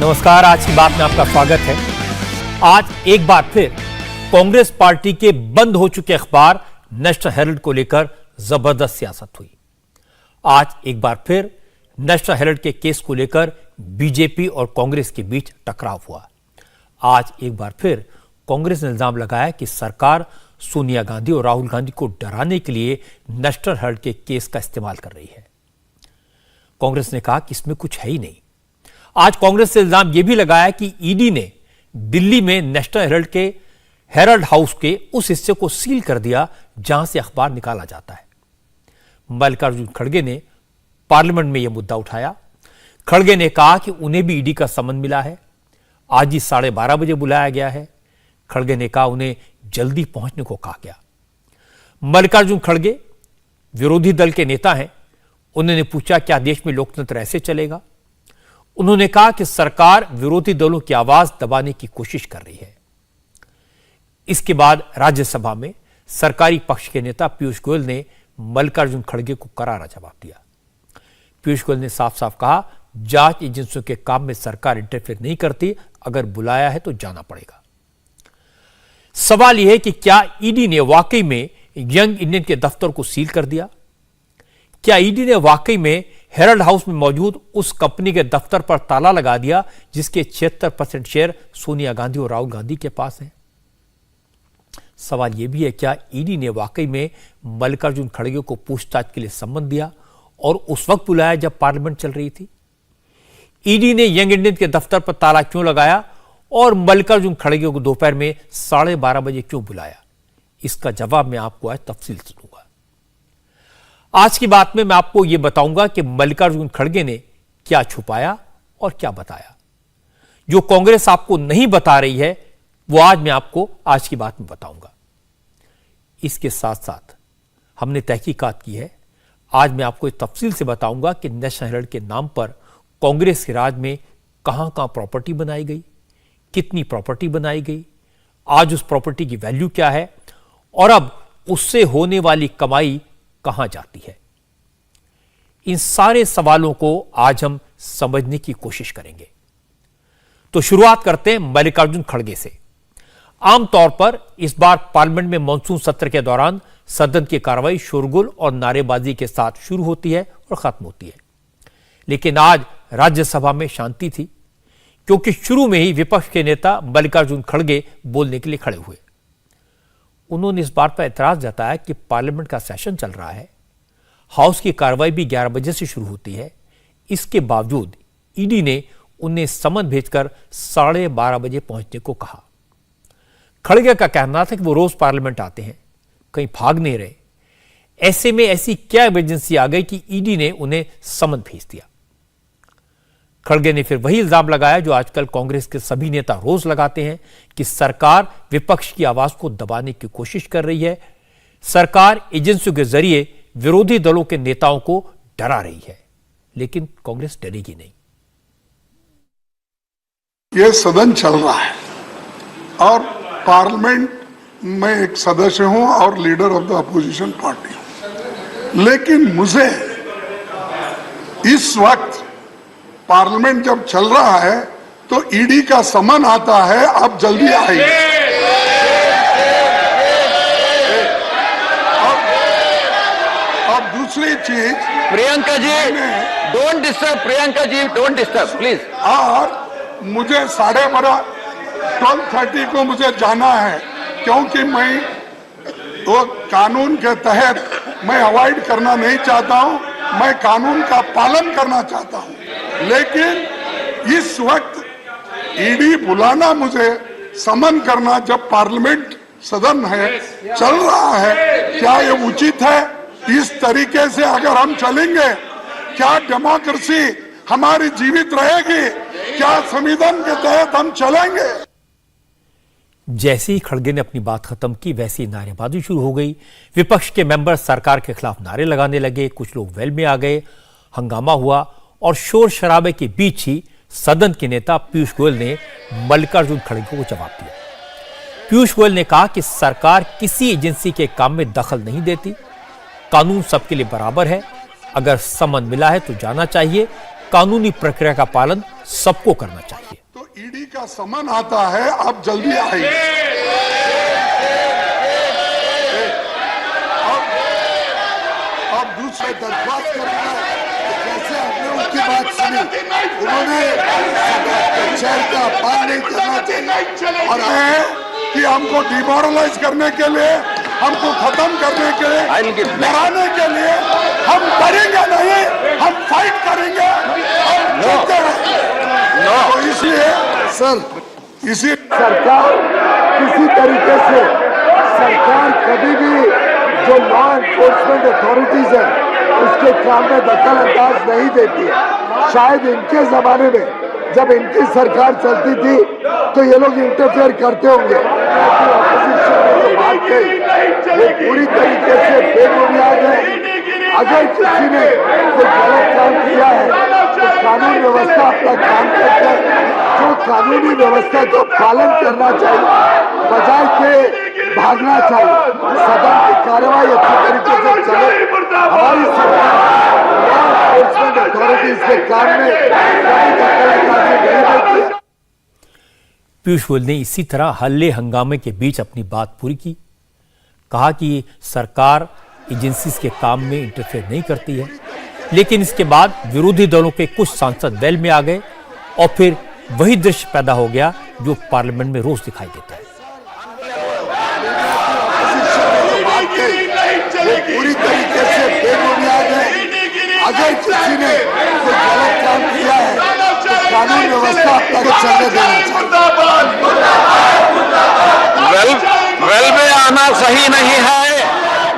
नमस्कार, आज की बात में आपका स्वागत है। आज एक बार फिर कांग्रेस पार्टी के बंद हो चुके अखबार नेशनल हेराल्ड को लेकर जबरदस्त सियासत हुई। आज एक बार फिर नेशनल हेराल्ड के केस को लेकर बीजेपी और कांग्रेस के बीच टकराव हुआ। आज एक बार फिर कांग्रेस ने इल्जाम लगाया कि सरकार सोनिया गांधी और राहुल गांधी को डराने के लिए नेशनल हेराल्ड के केस का इस्तेमाल कर रही है। कांग्रेस ने कहा कि इसमें कुछ है ही नहीं। आज कांग्रेस ने इल्जाम यह भी लगाया कि ईडी ने दिल्ली में नेशनल हेराल्ड के हेराल्ड हाउस के उस हिस्से को सील कर दिया जहां से अखबार निकाला जाता है। मल्लिकार्जुन खड़गे ने पार्लियामेंट में यह मुद्दा उठाया। खड़गे ने कहा कि उन्हें भी ईडी का समन मिला है। आज ही 12:30 बजे बुलाया गया है। खड़गे ने कहा उन्हें जल्दी पहुंचने को कहा गया। मल्लिकार्जुन खड़गे विरोधी दल के नेता हैं। उन्होंने पूछा क्या देश में लोकतंत्र ऐसे चलेगा। उन्होंने कहा कि सरकार विरोधी दलों की आवाज दबाने की कोशिश कर रही है। इसके बाद राज्यसभा में सरकारी पक्ष के नेता पीयूष गोयल ने मल्लिकार्जुन खड़गे को करारा जवाब दिया। पीयूष गोयल ने साफ साफ कहा जांच एजेंसियों के काम में सरकार इंटरफेयर नहीं करती, अगर बुलाया है तो जाना पड़ेगा। सवाल यह है कि क्या ईडी ने वाकई में यंग इंडियन के दफ्तर को सील कर दिया? क्या ईडी ने वाकई में हेराल्ड हाउस में मौजूद उस कंपनी के दफ्तर पर ताला लगा दिया जिसके 76% शेयर सोनिया गांधी और राहुल गांधी के पास हैं? सवाल यह भी है क्या ईडी ने वाकई में मल्लिकार्जुन खड़गे को पूछताछ के लिए सम्मन दिया और उस वक्त बुलाया जब पार्लियामेंट चल रही थी? ईडी ने यंग इंडियन के दफ्तर पर ताला क्यों लगाया और मल्लिकार्जुन खड़गे को दोपहर में 12:30 बजे क्यों बुलाया? इसका जवाब मैं आपको आज तफसील से दूंगा। आज की बात में मैं आपको यह बताऊंगा कि मल्लिकार्जुन खड़गे ने क्या छुपाया और क्या बताया। जो कांग्रेस आपको नहीं बता रही है वो आज मैं आपको आज की बात में बताऊंगा। इसके साथ साथ हमने तहकीकात की है। आज मैं आपको तफसील से बताऊंगा कि नेशनल हेराल्ड के नाम पर कांग्रेस के राज में कहां कहां प्रॉपर्टी बनाई गई, कितनी प्रॉपर्टी बनाई गई, आज उस प्रॉपर्टी की वैल्यू क्या है और अब उससे होने वाली कमाई कहां जाती है। इन सारे सवालों को आज हम समझने की कोशिश करेंगे। तो शुरुआत करते हैं मल्लिकार्जुन खड़गे से। आमतौर पर इस बार पार्लियामेंट में मॉनसून सत्र के दौरान सदन की कार्रवाई शोरगुल और नारेबाजी के साथ शुरू होती है और खत्म होती है। लेकिन आज राज्यसभा में शांति थी क्योंकि शुरू में ही विपक्ष के नेता मल्लिकार्जुन खड़गे बोलने के लिए खड़े हुए। उन्होंने इस बात पर एतराज जताया कि पार्लियामेंट का सेशन चल रहा है, हाउस की कार्रवाई भी 11 बजे से शुरू होती है। इसके बावजूद ईडी ने उन्हें समन भेजकर 12:30 बजे पहुंचने को कहा। खड़गे का कहना था कि वो रोज पार्लियामेंट आते हैं, कहीं भाग नहीं रहे। ऐसे में ऐसी क्या इमरजेंसी आ गई कि ईडी ने उन्हें समन भेज दिया? खड़गे ने फिर वही इल्जाम लगाया जो आजकल कांग्रेस के सभी नेता रोज लगाते हैं कि सरकार विपक्ष की आवाज को दबाने की कोशिश कर रही है, सरकार एजेंसियों के जरिए विरोधी दलों के नेताओं को डरा रही है। लेकिन कांग्रेस डरेगी नहीं। यह सदन चल रहा है और पार्लियामेंट में एक सदस्य हूं और leader of the opposition party हूं, लेकिन मुझे इस वक्त पार्लियामेंट जब चल रहा है तो ईडी का समन आता है, आप जल्दी आइए। और दूसरी चीज, Priyanka ji don't disturb, Priyanka ji don't disturb please. और मुझे 12:30 को मुझे जाना है क्योंकि मैं वो कानून के तहत मैं अवॉइड करना नहीं चाहता हूं, मैं कानून का पालन करना चाहता हूं। लेकिन इस वक्त ईडी बुलाना, मुझे समन करना जब पार्लियामेंट सदन है चल रहा है, क्या ये उचित है? इस तरीके से अगर हम चलेंगे क्या डेमोक्रेसी हमारी जीवित रहेगी? क्या संविधान के तहत हम चलेंगे? जैसे ही खड़गे ने अपनी बात खत्म की वैसे ही नारेबाजी शुरू हो गई। विपक्ष के मेंबर सरकार के खिलाफ नारे लगाने लगे, कुछ लोग वेल में आ गए, हंगामा हुआ और शोर शराबे के बीच ही सदन के नेता पीयूष गोयल ने मल्लिकार्जुन खड़गे को जवाब दिया। पीयूष गोयल ने कहा कि सरकार किसी एजेंसी के काम में दखल नहीं देती, कानून सबके लिए बराबर है, अगर समन मिला है तो जाना चाहिए, कानूनी प्रक्रिया का पालन सबको करना चाहिए। तो ईडी का समन आता है, आप जल्दी आइए। अब दूसरे दरख्वास्त करूंगा, जैसे हमने उनकी बात सुनी, उन्होंने शहर का अपमान नहीं करना चाहिए और कि हमको डिमोरलाइज करने के लिए, हमको खत्म करने के लिए, डराने के लिए हम डरेंगे नहीं, हम फाइट करेंगे और जीतते रहेंगे। तो इसलिए सर, इसी सरकार किसी तरीके से सरकार कभी भी जो लॉ एनफोर्समेंट अथॉरिटीज है उसके काम में दखल अंदाज नहीं देती है। शायद इनके जमाने में जब इनकी सरकार चलती थी तो ये लोग इंटरफेयर करते होंगे। ऑपोजिशन में जो बात कही वो पूरी तरीके से बेबुनियाद है। अगर किसी ने कोई गलत काम किया है तो कानून व्यवस्था अपना काम करता है। जो कानूनी व्यवस्था का पालन करना चाहिए बजाय के भागना चाहिए। सदन की कार्यवाही अच्छी तरीके से चले। हमारी सरकार लॉ एनफोर्समेंट अथॉरिटीज के काम में कभी दखलअंदाजी नहीं देती है। पीयूष गोयल ने इसी तरह हल्ले हंगामे के बीच अपनी बात पूरी की। कहा कि सरकार एजेंसीज के काम में इंटरफेयर नहीं करती है, लेकिन इसके बाद विरोधी दलों के कुछ सांसद वेल में आ गए और फिर वही दृश्य पैदा हो गया जो पार्लियामेंट में रोज दिखाई देता है। पूरी तरीके से बेबुनियाद है। अगर किसी ने कोई गलत काम किया है तो कानून व्यवस्था अपना चलने देना चाहिए। वेल में आना सही नहीं है,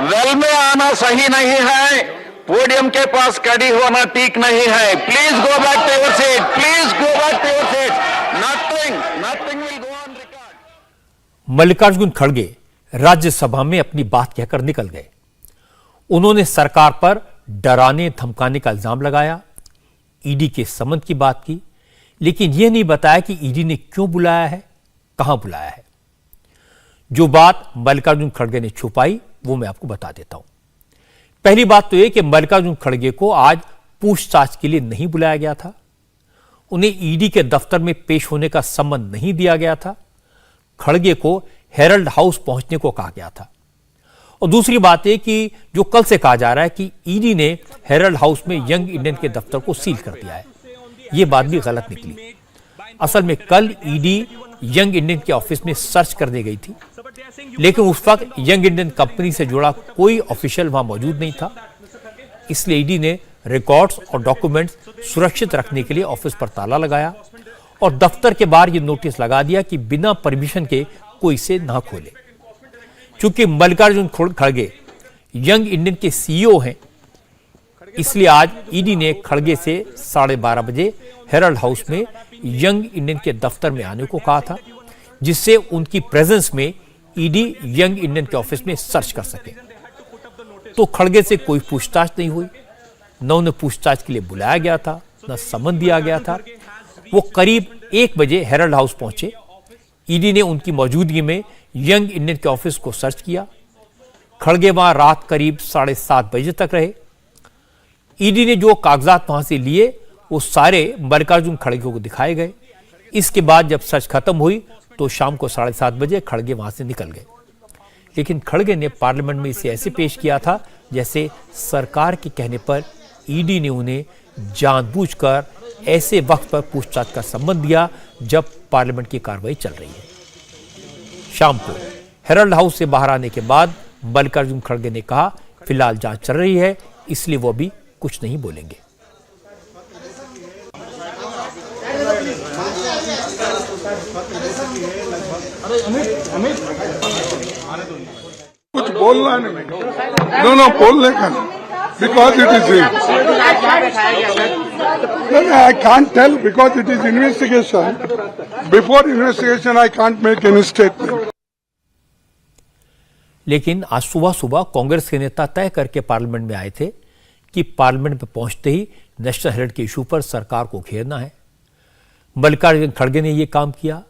वेल में आना सही नहीं है, पोडियम के पास खड़ी होना ठीक नहीं है। Please go back to your seat, please go back to your seat. Nothing will go on record. Mallikarjun खड़गे राज्यसभा में अपनी बात कहकर निकल गए। उन्होंने सरकार पर डराने धमकाने का इल्जाम लगाया, ईडी के समन की बात की, लेकिन यह नहीं बताया कि ईडी ने क्यों बुलाया है, कहां बुलाया है। जो बात मल्लिकार्जुन खड़गे ने छुपाई वो मैं आपको बता देता हूं। पहली बात तो यह कि मल्लिकार्जुन खड़गे को आज पूछताछ के लिए नहीं बुलाया गया था। उन्हें ईडी के दफ्तर में पेश होने का सम्मन नहीं दिया गया था। खड़गे को हेरल्ड हाउस पहुंचने को कहा गया था। और दूसरी बात यह कि जो कल से कहा जा रहा है कि ईडी ने हेरल्ड हाउस में यंग इंडियन के दफ्तर को सील कर दिया है, यह बात भी गलत निकली। असल में कल ईडी यंग इंडियन के ऑफिस में सर्च करने गई थी, लेकिन उस वक्त यंग इंडियन कंपनी से जुड़ा कोई ऑफिशियल वहां मौजूद नहीं था। इसलिए ईडी ने रिकॉर्ड्स और डॉक्यूमेंट्स सुरक्षित रखने के लिए ऑफिस पर ताला लगाया और दफ्तर के बाहर यह नोटिस लगा दिया कि बिना परमिशन के कोई इसे ना खोले। चूंकि मल्लिकार्जुन खड़गे यंग इंडियन के सीईओ हैं, इसलिए आज ईडी ने खड़गे से 12:30 बजे हेरल्ड हाउस में यंग इंडियन के दफ्तर में आने को कहा था, जिससे उनकी प्रेजेंस में ईडी यंग इंडियन के ऑफिस में सर्च कर सके। तो खड़गे से कोई पूछताछ नहीं हुई, न उन्हें पूछताछ के लिए बुलाया गया था, न सम्मन दिया गया था। वो करीब 1 बजे हेरल्ड हाउस पहुंचे। ईडी ने उनकी मौजूदगी में यंग इंडियन के ऑफिस को सर्च किया। खड़गे वहां रात करीब 7:30 बजे तक रहे। ईडी ने जो कागजात वहां से लिए वो सारे मल्लिकार्जुन खड़गे को दिखाए गए। इसके बाद जब सर्च खत्म हुई तो शाम को 7:30 बजे खड़गे वहां से निकल गए। लेकिन खड़गे ने पार्लियामेंट में इसे ऐसे पेश किया था जैसे सरकार के कहने पर ईडी ने उन्हें जानबूझकर ऐसे वक्त पर पूछताछ का सम्मन दिया जब पार्लियामेंट की कार्रवाई चल रही है। शाम को हेरल्ड हाउस से बाहर आने के बाद मल्लिकार्जुन खड़गे ने कहा फिलहाल जांच चल रही है, इसलिए वो अभी कुछ नहीं बोलेंगे। कुछ बोलना नहीं, नो बोलने का नहीं, because it is I can't tell because it is investigation. Before investigation, I can't make any statement. लेकिन आज सुबह सुबह कांग्रेस के नेता तय करके पार्लियामेंट में आए थे कि पार्लियामेंट में पहुंचते ही नेशनल हेराल्ड के इशू पर सरकार को घेरना है। मल्लिकार्जुन खड़गे ने यह काम किया।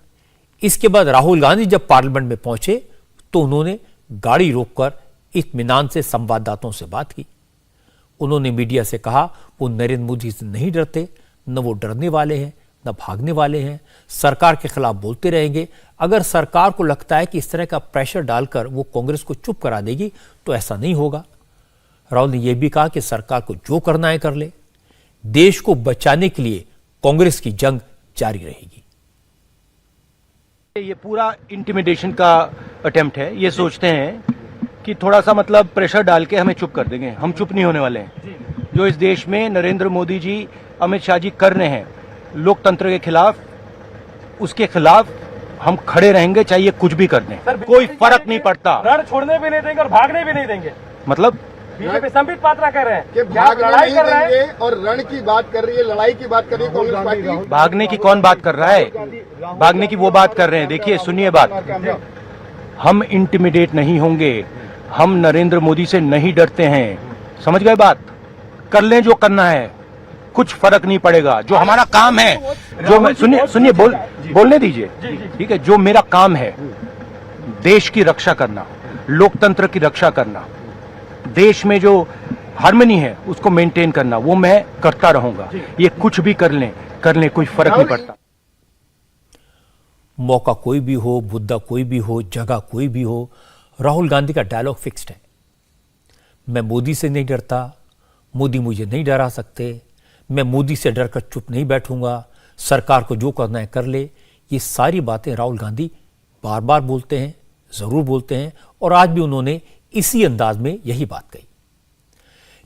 इसके बाद राहुल गांधी जब पार्लियामेंट में पहुंचे तो उन्होंने गाड़ी रोककर इत्मीनान से संवाददाताओं से बात की। उन्होंने मीडिया से कहा वो नरेंद्र मोदी से नहीं डरते, न वो डरने वाले हैं न भागने वाले हैं, सरकार के खिलाफ बोलते रहेंगे। अगर सरकार को लगता है कि इस तरह का प्रेशर डालकर वो कांग्रेस को चुप करा देगी तो ऐसा नहीं होगा। राहुल ने यह भी कहा कि सरकार को जो करना है कर ले, देश को बचाने के लिए कांग्रेस की जंग जारी रहेगी। ये पूरा इंटिमिडेशन का अटेम्प्ट है। ये सोचते हैं कि थोड़ा सा मतलब प्रेशर डाल के हमें चुप कर देंगे। हम चुप नहीं होने वाले हैं। जो इस देश में नरेंद्र मोदी जी, अमित शाह जी कर रहे हैं लोकतंत्र के खिलाफ, उसके खिलाफ हम खड़े रहेंगे, चाहे कुछ भी कर दें। कोई फर्क नहीं पड़ता। रण छोड़ने भी नहीं देंगे और भागने भी नहीं देंगे। मतलब बीजेपी संबित पात्रा कह रहे हैं कि भागने नहीं देंगे और रण की बात कर रही है, लड़ाई की बात कर रही है कांग्रेस पार्टी। भागने की कौन बात कर रहा है? भागने की वो बात कर रहे हैं। देखिए, सुनिए बात, हम इंटिमिडेट नहीं होंगे। हम नरेंद्र मोदी से नहीं डरते हैं। समझ गए बात? कर लें जो करना है, कुछ फर्क नहीं पड़ेगा। जो हमारा काम है, जो मैं सुनिए बोलने दीजिए, ठीक है? जो मेरा काम है देश की रक्षा करना, लोकतंत्र की रक्षा करना, देश में जो हार्मनी है उसको मेंटेन करना, वो मैं करता रहूंगा। ये कुछ भी कर लें, कोई फर्क नहीं पड़ता। मौका कोई भी हो, मुद्दा कोई भी हो, जगह कोई भी हो, राहुल गांधी का डायलॉग फिक्स्ड है। मैं मोदी से नहीं डरता, मोदी मुझे नहीं डरा सकते, मैं मोदी से डरकर चुप नहीं बैठूंगा, सरकार को जो करना है कर ले। ये सारी बातें राहुल गांधी बार बार बोलते हैं, जरूर बोलते हैं, और आज भी उन्होंने इसी अंदाज में यही बात कही।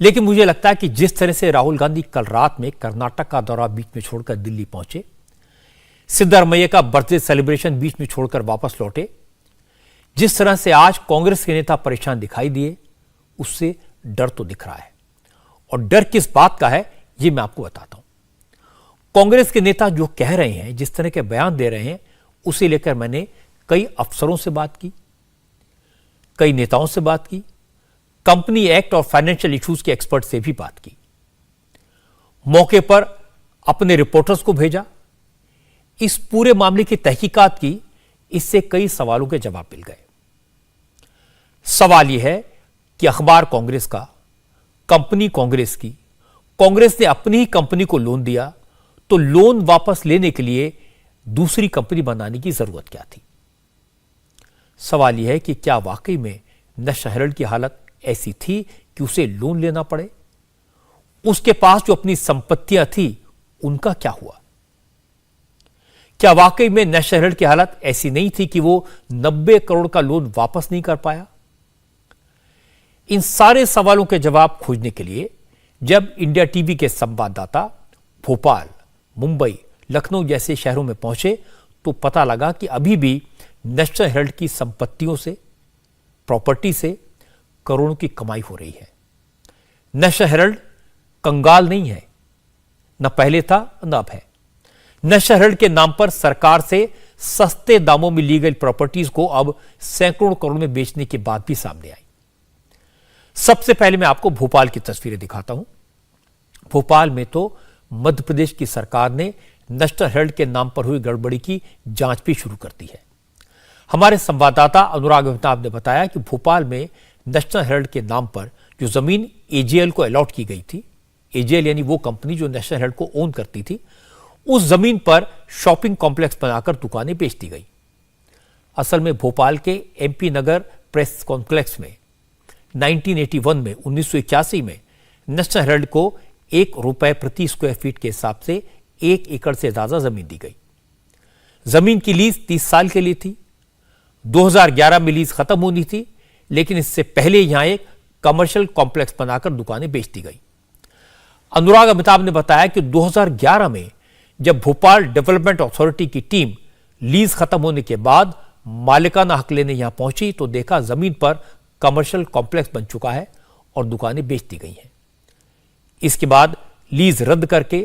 लेकिन मुझे लगता है कि जिस तरह से राहुल गांधी कल रात में कर्नाटक का दौरा बीच में छोड़कर दिल्ली पहुंचे, सिद्धरमैया का बर्थडे सेलिब्रेशन बीच में छोड़कर वापस लौटे, जिस तरह से आज कांग्रेस के नेता परेशान दिखाई दिए, उससे डर तो दिख रहा है। और डर किस बात का है ये मैं आपको बताता हूं। कांग्रेस के नेता जो कह रहे हैं, जिस तरह के बयान दे रहे हैं, उसे लेकर मैंने कई अफसरों से बात की, कई नेताओं से बात की, कंपनी एक्ट और फाइनेंशियल इश्यूज के एक्सपर्ट से भी बात की, मौके पर अपने रिपोर्टर्स को भेजा, इस पूरे मामले की तहकीकात की। इससे कई सवालों के जवाब मिल गए। सवाल यह है कि अखबार कांग्रेस का, कंपनी कांग्रेस की, कांग्रेस ने अपनी ही कंपनी को लोन दिया, तो लोन वापस लेने के लिए दूसरी कंपनी बनाने की जरूरत क्या थी? सवाल यह है कि क्या वाकई में नेशनल हेराल्ड की हालत ऐसी थी कि उसे लोन लेना पड़े? उसके पास जो अपनी संपत्तियां थी उनका क्या हुआ? क्या वाकई में नेशनल हेराल्ड की हालत ऐसी नहीं थी कि वो 90 करोड़ का लोन वापस नहीं कर पाया? इन सारे सवालों के जवाब खोजने के लिए जब इंडिया टीवी के संवाददाता भोपाल, मुंबई, लखनऊ जैसे शहरों में पहुंचे, तो पता लगा कि अभी भी नेशनल हेराल्ड की संपत्तियों से, प्रॉपर्टी से करोड़ों की कमाई हो रही है। नेशनल हेराल्ड कंगाल नहीं है, न पहले था न अब है। नेशनल हेराल्ड के नाम पर सरकार से सस्ते दामों में ली गई प्रॉपर्टीज को अब सैकड़ों करोड़ में बेचने की बात भी सामने आई। सबसे पहले मैं आपको भोपाल की तस्वीरें दिखाता हूं। भोपाल में तो मध्य प्रदेश की सरकार ने नेशनल हेराल्ड के नाम पर हुई गड़बड़ी की जांच भी शुरू कर दी है। हमारे संवाददाता अनुराग मेहताब ने बताया कि भोपाल में नेशनल हेराल्ड के नाम पर जो जमीन एजेएल को अलॉट की गई थी, एजेएल यानी वो कंपनी जो नेशनल हेराल्ड को ओन करती थी, उस जमीन पर शॉपिंग कॉम्प्लेक्स बनाकर दुकानें बेच दी गई। असल में भोपाल के एमपी नगर प्रेस कॉम्प्लेक्स में 1981 में 1981 में नेशनल हेराल्ड को ₹1 प्रति स्क्वायर फीट के हिसाब से 1 एकड़ से ज्यादा जमीन दी गई। जमीन की लीज 30 साल के लिए थी। 2011 में लीज खत्म होनी थी, लेकिन इससे पहले यहां एक कमर्शियल कॉम्प्लेक्स बनाकर दुकानें बेच दी गई। अनुराग अमिताभ ने बताया कि 2011 में जब भोपाल डेवलपमेंट अथॉरिटी की टीम लीज खत्म होने के बाद मालिकाना हक लेने यहां पहुंची, तो देखा जमीन पर कमर्शियल कॉम्प्लेक्स बन चुका है और दुकानें बेच दी गई हैं। इसके बाद लीज रद्द करके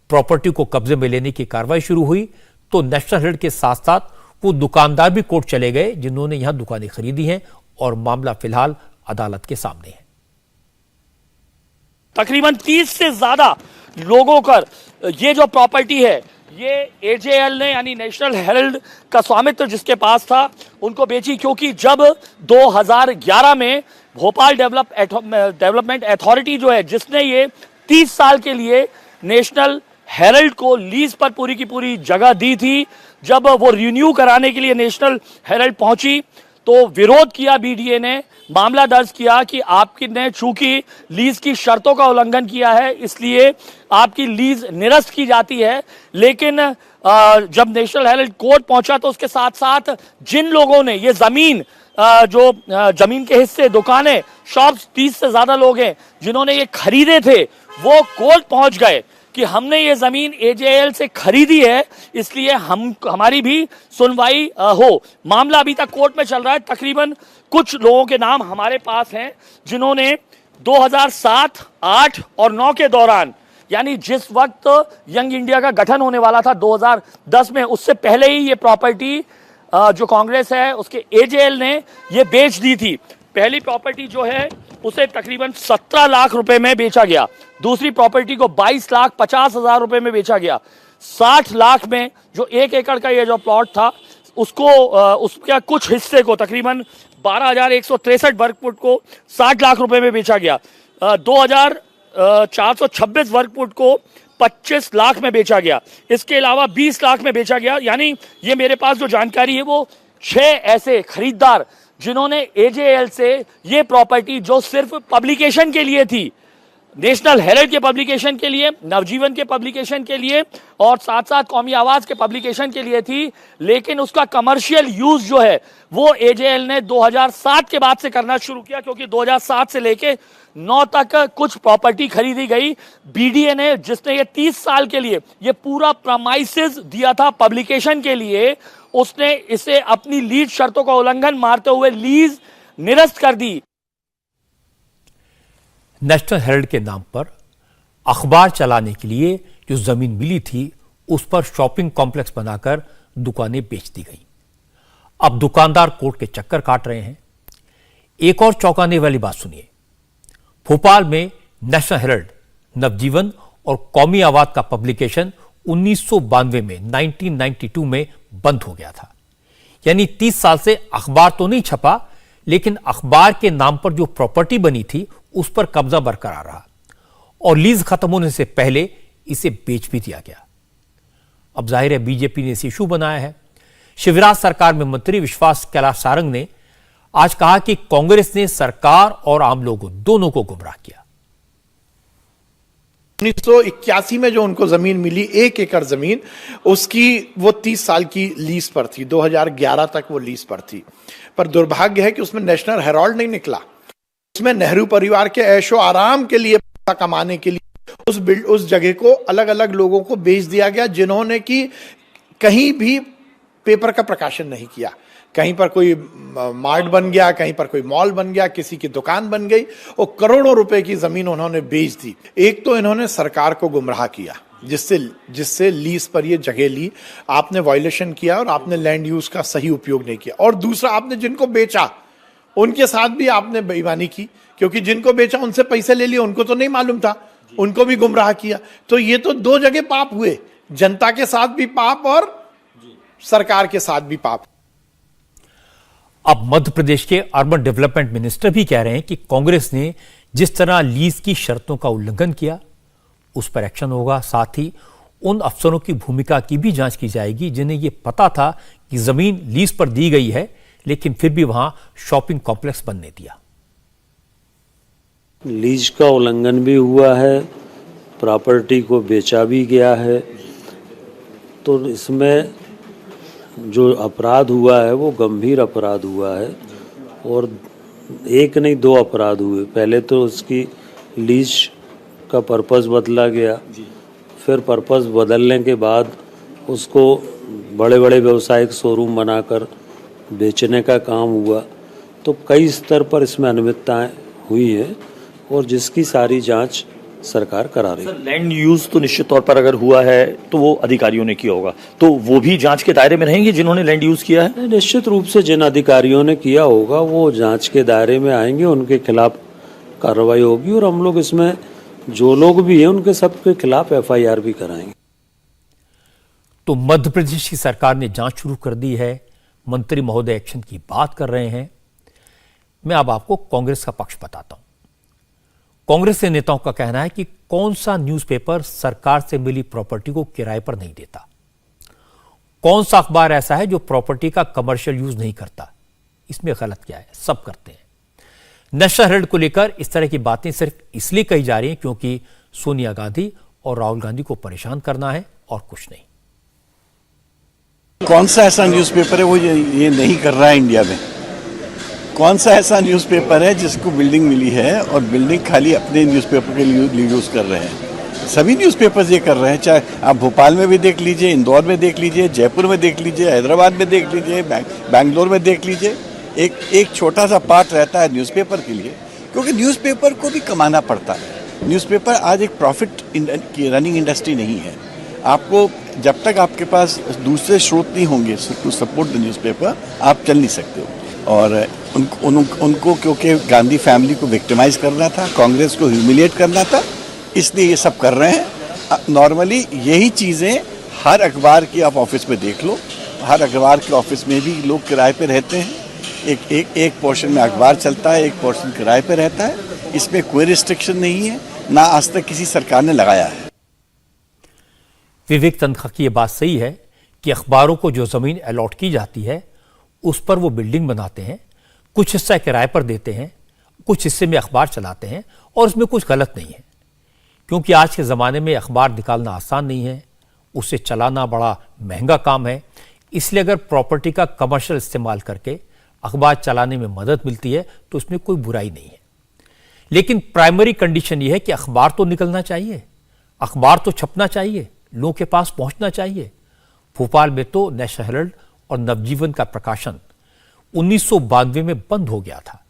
प्रॉपर्टी को कब्जे में लेने की कार्रवाई शुरू हुई, तो नेशनल हेराल्ड के साथ साथ वो दुकानदार भी कोर्ट चले गए जिन्होंने यहां दुकानें खरीदी हैं, और मामला फिलहाल अदालत के सामने है। तकरीबन 30 से ज्यादा लोगों का ये जो प्रॉपर्टी है, ये एजेएल ने यानी नेशनल हेराल्ड का स्वामित्व जिसके पास था उनको बेची, क्योंकि जब 2011 में भोपाल डेवलपमेंट अथॉरिटी जो है, जिसने ये 30 साल के लिए नेशनल हेरल्ड को लीज पर पूरी की पूरी जगह दी थी। जब वो रिन्यू कराने के लिए नेशनल हेरल्ड पहुंची तो विरोध किया, बीडीए ने मामला दर्ज किया कि आपने चूंकि लीज की शर्तों का उल्लंघन किया है इसलिए आपकी लीज निरस्त की जाती है। लेकिन जब नेशनल हेरल्ड कोर्ट पहुंचा तो उसके साथ साथ जिन लोगों ने ये जमीन जो जमीन के हिस्से, दुकानें, शॉप्स, 30 से ज्यादा लोग हैं जिन्होंने ये खरीदे थे, वो कोर्ट पहुंच गए कि हमने ये जमीन एजेएल से खरीदी है इसलिए हमारी भी सुनवाई हो। मामला अभी तक कोर्ट में चल रहा है। तकरीबन कुछ लोगों के नाम हमारे पास हैं जिन्होंने 2007, 8 और 9 के दौरान, यानी जिस वक्त यंग इंडिया का गठन होने वाला था 2010 में, उससे पहले ही ये प्रॉपर्टी जो कांग्रेस है उसके एजेएल ने ये बेच दी थी। पहली प्रॉपर्टी जो है उसे तकरीबन 17 लाख रुपए में बेचा गया, दूसरी प्रॉपर्टी को 22,50,000 रुपए में बेचा गया, 60 लाख में जो 1 एकड़ का ये जो प्लॉट था उसको उसके कुछ हिस्से को तकरीबन 12,163 वर्ग फुट को 60 लाख रुपए में बेचा गया, 2,426 वर्ग फुट को 25 लाख में बेचा गया, इसके अलावा 20 लाख में बेचा गया। यानी ये मेरे पास जो जानकारी है वो 6 ऐसे खरीदार जिन्होंने एजेएल से ये प्रॉपर्टी जो सिर्फ पब्लिकेशन के लिए थी, नेशनल हेरल्ड के पब्लिकेशन के लिए, नवजीवन के पब्लिकेशन के लिए और साथ साथ कौमी आवाज के पब्लिकेशन के लिए थी, लेकिन उसका कमर्शियल यूज जो है वो एजेएल ने 2007 के बाद से करना शुरू किया, क्योंकि 2007 से लेके 9 तक कुछ प्रॉपर्टी खरीदी गई। बीडीए ने, जिसने ये 30 साल के लिए ये पूरा प्रमाइसेस दिया था पब्लिकेशन के लिए, उसने इसे अपनी लीज शर्तों का उल्लंघन मारते हुए लीज निरस्त कर दी। नेशनल हेरल्ड के नाम पर अखबार चलाने के लिए जो जमीन मिली थी उस पर शॉपिंग कॉम्प्लेक्स बनाकर दुकानें बेच दी गई। अब दुकानदार कोर्ट के चक्कर काट रहे हैं। एक और चौंकाने वाली बात सुनिए। भोपाल में नेशनल हेरल्ड, नवजीवन और कौमी आवाज का पब्लिकेशन 1992 में 1992 में बंद हो गया था। यानी 30 साल से अखबार तो नहीं छपा, लेकिन अखबार के नाम पर जो प्रॉपर्टी बनी थी उस पर कब्जा बरकरार रहा और लीज खत्म होने से पहले इसे बेच भी दिया गया। अब जाहिर है बीजेपी ने इसे इशू बनाया है। शिवराज सरकार में मंत्री विश्वास कैलाश सारंग ने आज कहा कि कांग्रेस ने सरकार और आम लोगों दोनों को गुमराह किया। 1981 में जो उनको जमीन मिली 1 एकड़ जमीन, उसकी वो 30 साल की लीज पर थी, 2011 तक वो लीज पर थी। पर दुर्भाग्य है कि उसमें नेशनल हेराल्ड नहीं निकला। उसमें नेहरू परिवार के ऐशो आराम के लिए, पैसा कमाने के लिए उस जगह को अलग अलग लोगों को बेच दिया गया, जिन्होंने कि कहीं भी पेपर का प्रकाशन नहीं किया। कहीं पर कोई मार्ट बन गया, कहीं पर कोई मॉल बन गया, किसी की दुकान बन गई और करोड़ों रुपए की जमीन उन्होंने बेच दी। एक तो इन्होंने सरकार को गुमराह किया, जिससे लीज पर ये जगह ली, आपने वायलेशन किया और आपने लैंड यूज का सही उपयोग नहीं किया। और दूसरा, आपने जिनको बेचा उनके साथ भी आपने बेईमानी की, क्योंकि जिनको बेचा उनसे पैसे ले लिए, उनको तो नहीं मालूम था, उनको भी गुमराह किया। तो ये तो 2 जगह पाप हुए, जनता के साथ भी पाप और सरकार के साथ भी पाप। अब मध्य प्रदेश के अर्बन डेवलपमेंट मिनिस्टर भी कह रहे हैं कि कांग्रेस ने जिस तरह लीज की शर्तों का उल्लंघन किया उस पर एक्शन होगा। साथ ही उन अफसरों की भूमिका की भी जांच की जाएगी जिन्हें यह पता था कि जमीन लीज पर दी गई है लेकिन फिर भी वहां शॉपिंग कॉम्प्लेक्स बनने दिया। लीज का उल्लंघन भी हुआ है, प्रॉपर्टी को बेचा भी गया है, तो इसमें जो अपराध हुआ है वो गंभीर अपराध हुआ है और 1 नहीं 2 अपराध हुए। पहले तो उसकी लीज का पर्पस बदला गया, फिर पर्पस बदलने के बाद उसको बड़े बड़े व्यावसायिक शोरूम बनाकर बेचने का काम हुआ। तो कई स्तर पर इसमें अनियमितताएं हुई हैं और जिसकी सारी जांच सरकार करा रही है। लैंड यूज तो निश्चित तौर पर अगर हुआ है तो वो अधिकारियों ने किया होगा, तो वो भी जांच के दायरे में रहेंगे जिन्होंने लैंड यूज किया है? निश्चित रूप से जिन अधिकारियों ने किया होगा वो जांच के दायरे में आएंगे, उनके खिलाफ कार्रवाई होगी और हम लोग इसमें जो लोग भी हैं उनके सबके खिलाफ FIR भी कराएंगे। तो मध्य प्रदेश की सरकार ने जांच शुरू कर दी है, मंत्री महोदय एक्शन की बात कर रहे हैं। मैं अब आपको कांग्रेस का पक्ष बताता हूं। कांग्रेस के नेताओं का कहना है कि कौन सा न्यूज़पेपर सरकार से मिली प्रॉपर्टी को किराए पर नहीं देता, कौन सा अखबार ऐसा है जो प्रॉपर्टी का कमर्शियल यूज नहीं करता। इसमें गलत क्या है, सब करते हैं। नेशनल हेराल्ड को लेकर इस तरह की बातें सिर्फ इसलिए कही जा रही हैं क्योंकि सोनिया गांधी और राहुल गांधी को परेशान करना है और कुछ नहीं। कौन सा ऐसा न्यूज़पेपर है वो ये नहीं कर रहा है इंडिया में? कौन सा ऐसा न्यूज़पेपर है जिसको बिल्डिंग मिली है और बिल्डिंग खाली अपने न्यूज़पेपर के लिए यूज़ कर रहे हैं? सभी न्यूज़पेपर्स ये कर रहे हैं, चाहे आप भोपाल में भी देख लीजिए, इंदौर में देख लीजिए, जयपुर में देख लीजिए, हैदराबाद में देख लीजिए, बैंगलोर में देख लीजिए। एक छोटा सा पार्ट रहता है न्यूज़पेपर के लिए, क्योंकि न्यूज़पेपर को भी कमाना पड़ता है। न्यूज़पेपर आज एक प्रॉफिट की रनिंग इंडस्ट्री नहीं है। आपको जब तक आपके पास दूसरे स्रोत नहीं होंगे टू सपोर्ट द न्यूज़पेपर, आप चल नहीं सकते हो। और उनको क्योंकि गांधी फैमिली को विक्टिमाइज करना था, कांग्रेस को ह्यूमिलिएट करना था, इसलिए ये सब कर रहे हैं। नॉर्मली यही चीज़ें हर अखबार की आप ऑफिस में देख लो, हर अखबार के ऑफिस में भी लोग किराए पे रहते हैं। एक पोर्शन में अखबार चलता है, एक पोर्शन किराए पे रहता है। इसमें कोई रिस्ट्रिक्शन नहीं है, ना आज तक किसी सरकार ने लगाया है। विवेक तनखा की यह बात सही है कि अखबारों को जो जमीन अलॉट की जाती है उस पर वो बिल्डिंग बनाते हैं, कुछ हिस्सा किराए पर देते हैं, कुछ हिस्से में अखबार चलाते हैं, और उसमें कुछ गलत नहीं है। क्योंकि आज के ज़माने में अखबार निकालना आसान नहीं है, उसे चलाना बड़ा महंगा काम है। इसलिए अगर प्रॉपर्टी का कमर्शियल इस्तेमाल करके अखबार चलाने में मदद मिलती है तो उसमें कोई बुराई नहीं है। लेकिन प्राइमरी कंडीशन यह है कि अखबार तो निकलना चाहिए, अखबार तो छपना चाहिए, लोगों के पास पहुंचना चाहिए। भोपाल में तो नेशनल हेराल्ड और नवजीवन का प्रकाशन 1992 में बंद हो गया था,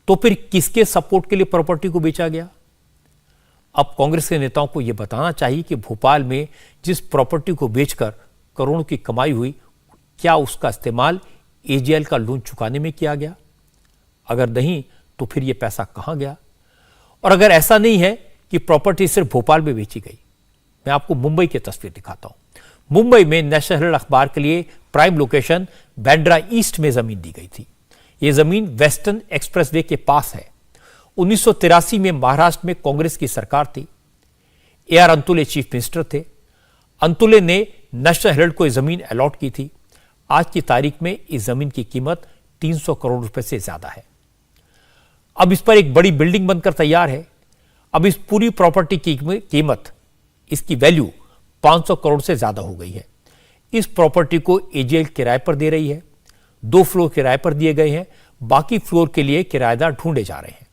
तो फिर किसके सपोर्ट के लिए प्रॉपर्टी को बेचा गया? अब कांग्रेस के नेताओं को यह बताना चाहिए कि भोपाल में जिस प्रॉपर्टी को बेचकर करोड़ों की कमाई हुई, क्या उसका इस्तेमाल एजेएल का लोन चुकाने में किया गया? अगर नहीं तो फिर यह पैसा कहां गया? और अगर ऐसा नहीं है कि प्रॉपर्टी सिर्फ भोपाल में बेची गई, मैं आपको मुंबई की तस्वीर दिखाता हूं। मुंबई में नेशनल हेराल्ड अखबार के लिए प्राइम लोकेशन बैंड्रा ईस्ट में जमीन दी गई थी। यह जमीन वेस्टर्न एक्सप्रेसवे के पास है। 1983 में महाराष्ट्र में कांग्रेस की सरकार थी। AR अंतुले चीफ मिनिस्टर थे। अंतुले ने नेशनल हेराल्ड को यह जमीन अलॉट की थी। आज की तारीख में इस जमीन की कीमत 300 करोड़ रुपए से ज्यादा है। अब इस पर एक बड़ी बिल्डिंग बनकर तैयार है। अब इस पूरी प्रॉपर्टी की कीमत, इसकी वैल्यू 500 करोड़ से ज्यादा हो गई है। इस प्रॉपर्टी को एजेएल किराए पर दे रही है। 2 फ्लोर किराए पर दिए गए हैं, बाकी फ्लोर के लिए किराएदार ढूंढे जा रहे हैं।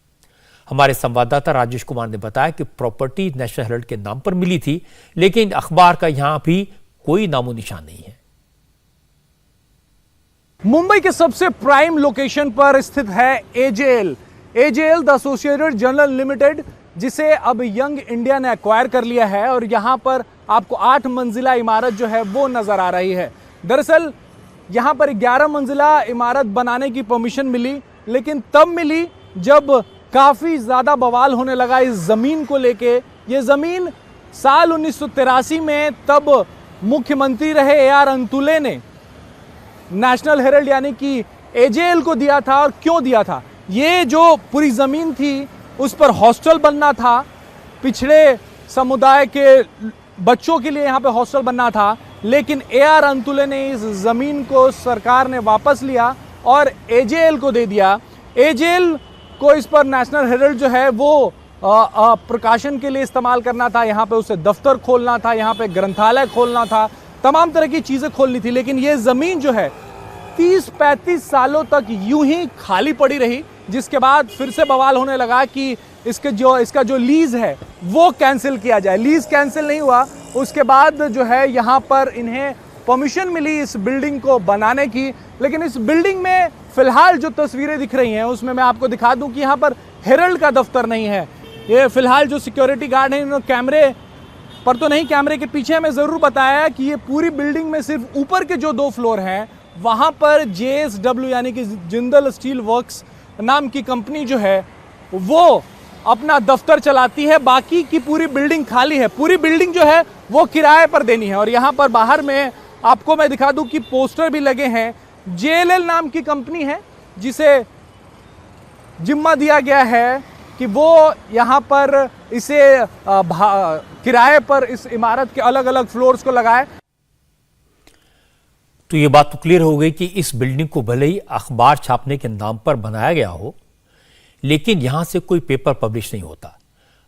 हमारे संवाददाता राजेश कुमार ने बताया कि प्रॉपर्टी नेशनल हेराल्ड के नाम पर मिली थी, लेकिन अखबार का यहां भी कोई नामो निशान नहीं है। मुंबई के सबसे प्राइम लोकेशन पर स्थित है AJL the associated journal limited, जिसे अब यंग इंडिया ने एक्वायर कर लिया है। और यहां पर आपको 8 मंजिला इमारत जो है वो नजर आ रही है। दरअसल यहां पर 11 मंजिला इमारत बनाने की परमिशन मिली, लेकिन तब मिली जब काफी ज्यादा बवाल होने लगा इस जमीन को लेके। ये जमीन साल 1983 में तब मुख्यमंत्री रहे AR अंतुले ने नेशनल हेराल्ड यानी कि एजेएल को दिया था। और क्यों दिया था? ये जो पूरी जमीन थी उस पर हॉस्टल बनना था, पिछड़े समुदाय के बच्चों के लिए यहाँ पे हॉस्टल बनना था। लेकिन AR अंतुले ने इस जमीन को सरकार ने वापस लिया और एजेएल को दे दिया। एजेएल को इस पर नेशनल हेराल्ड जो है वो प्रकाशन के लिए इस्तेमाल करना था। यहाँ पे उसे दफ्तर खोलना था, यहाँ पे ग्रंथालय खोलना था, तमाम तरह की चीजें खोलनी थी। लेकिन ये जमीन जो है 30-35 सालों तक यूं ही खाली पड़ी रही, जिसके बाद फिर से बवाल होने लगा कि इसका जो लीज है वो कैंसिल किया जाए। लीज कैंसिल नहीं हुआ, उसके बाद जो है यहाँ पर इन्हें परमिशन मिली इस बिल्डिंग को बनाने की। लेकिन इस बिल्डिंग में फिलहाल जो तस्वीरें दिख रही हैं उसमें मैं आपको दिखा दूं कि यहाँ पर हेराल्ड का दफ्तर नहीं है। ये फिलहाल जो सिक्योरिटी गार्ड हैं इन्होंने कैमरे पर तो नहीं, कैमरे के पीछे हमें जरूर बताया कि ये पूरी बिल्डिंग में सिर्फ ऊपर के जो 2 फ्लोर हैं वहाँ पर JSW यानी कि जिंदल स्टील वर्क्स नाम की कंपनी जो है वो अपना दफ्तर चलाती है। बाकी की पूरी बिल्डिंग खाली है। पूरी बिल्डिंग जो है वो किराए पर देनी है। और यहाँ पर बाहर में आपको मैं दिखा दूं कि पोस्टर भी लगे हैं। JLL नाम की कंपनी है जिसे जिम्मा दिया गया है कि वो यहाँ पर इसे किराए पर इस इमारत के अलग अलग फ्लोर्स को लगाए। तो ये बात तो क्लियर हो गई कि इस बिल्डिंग को भले ही अखबार छापने के नाम पर बनाया गया हो, लेकिन यहां से कोई पेपर पब्लिश नहीं होता,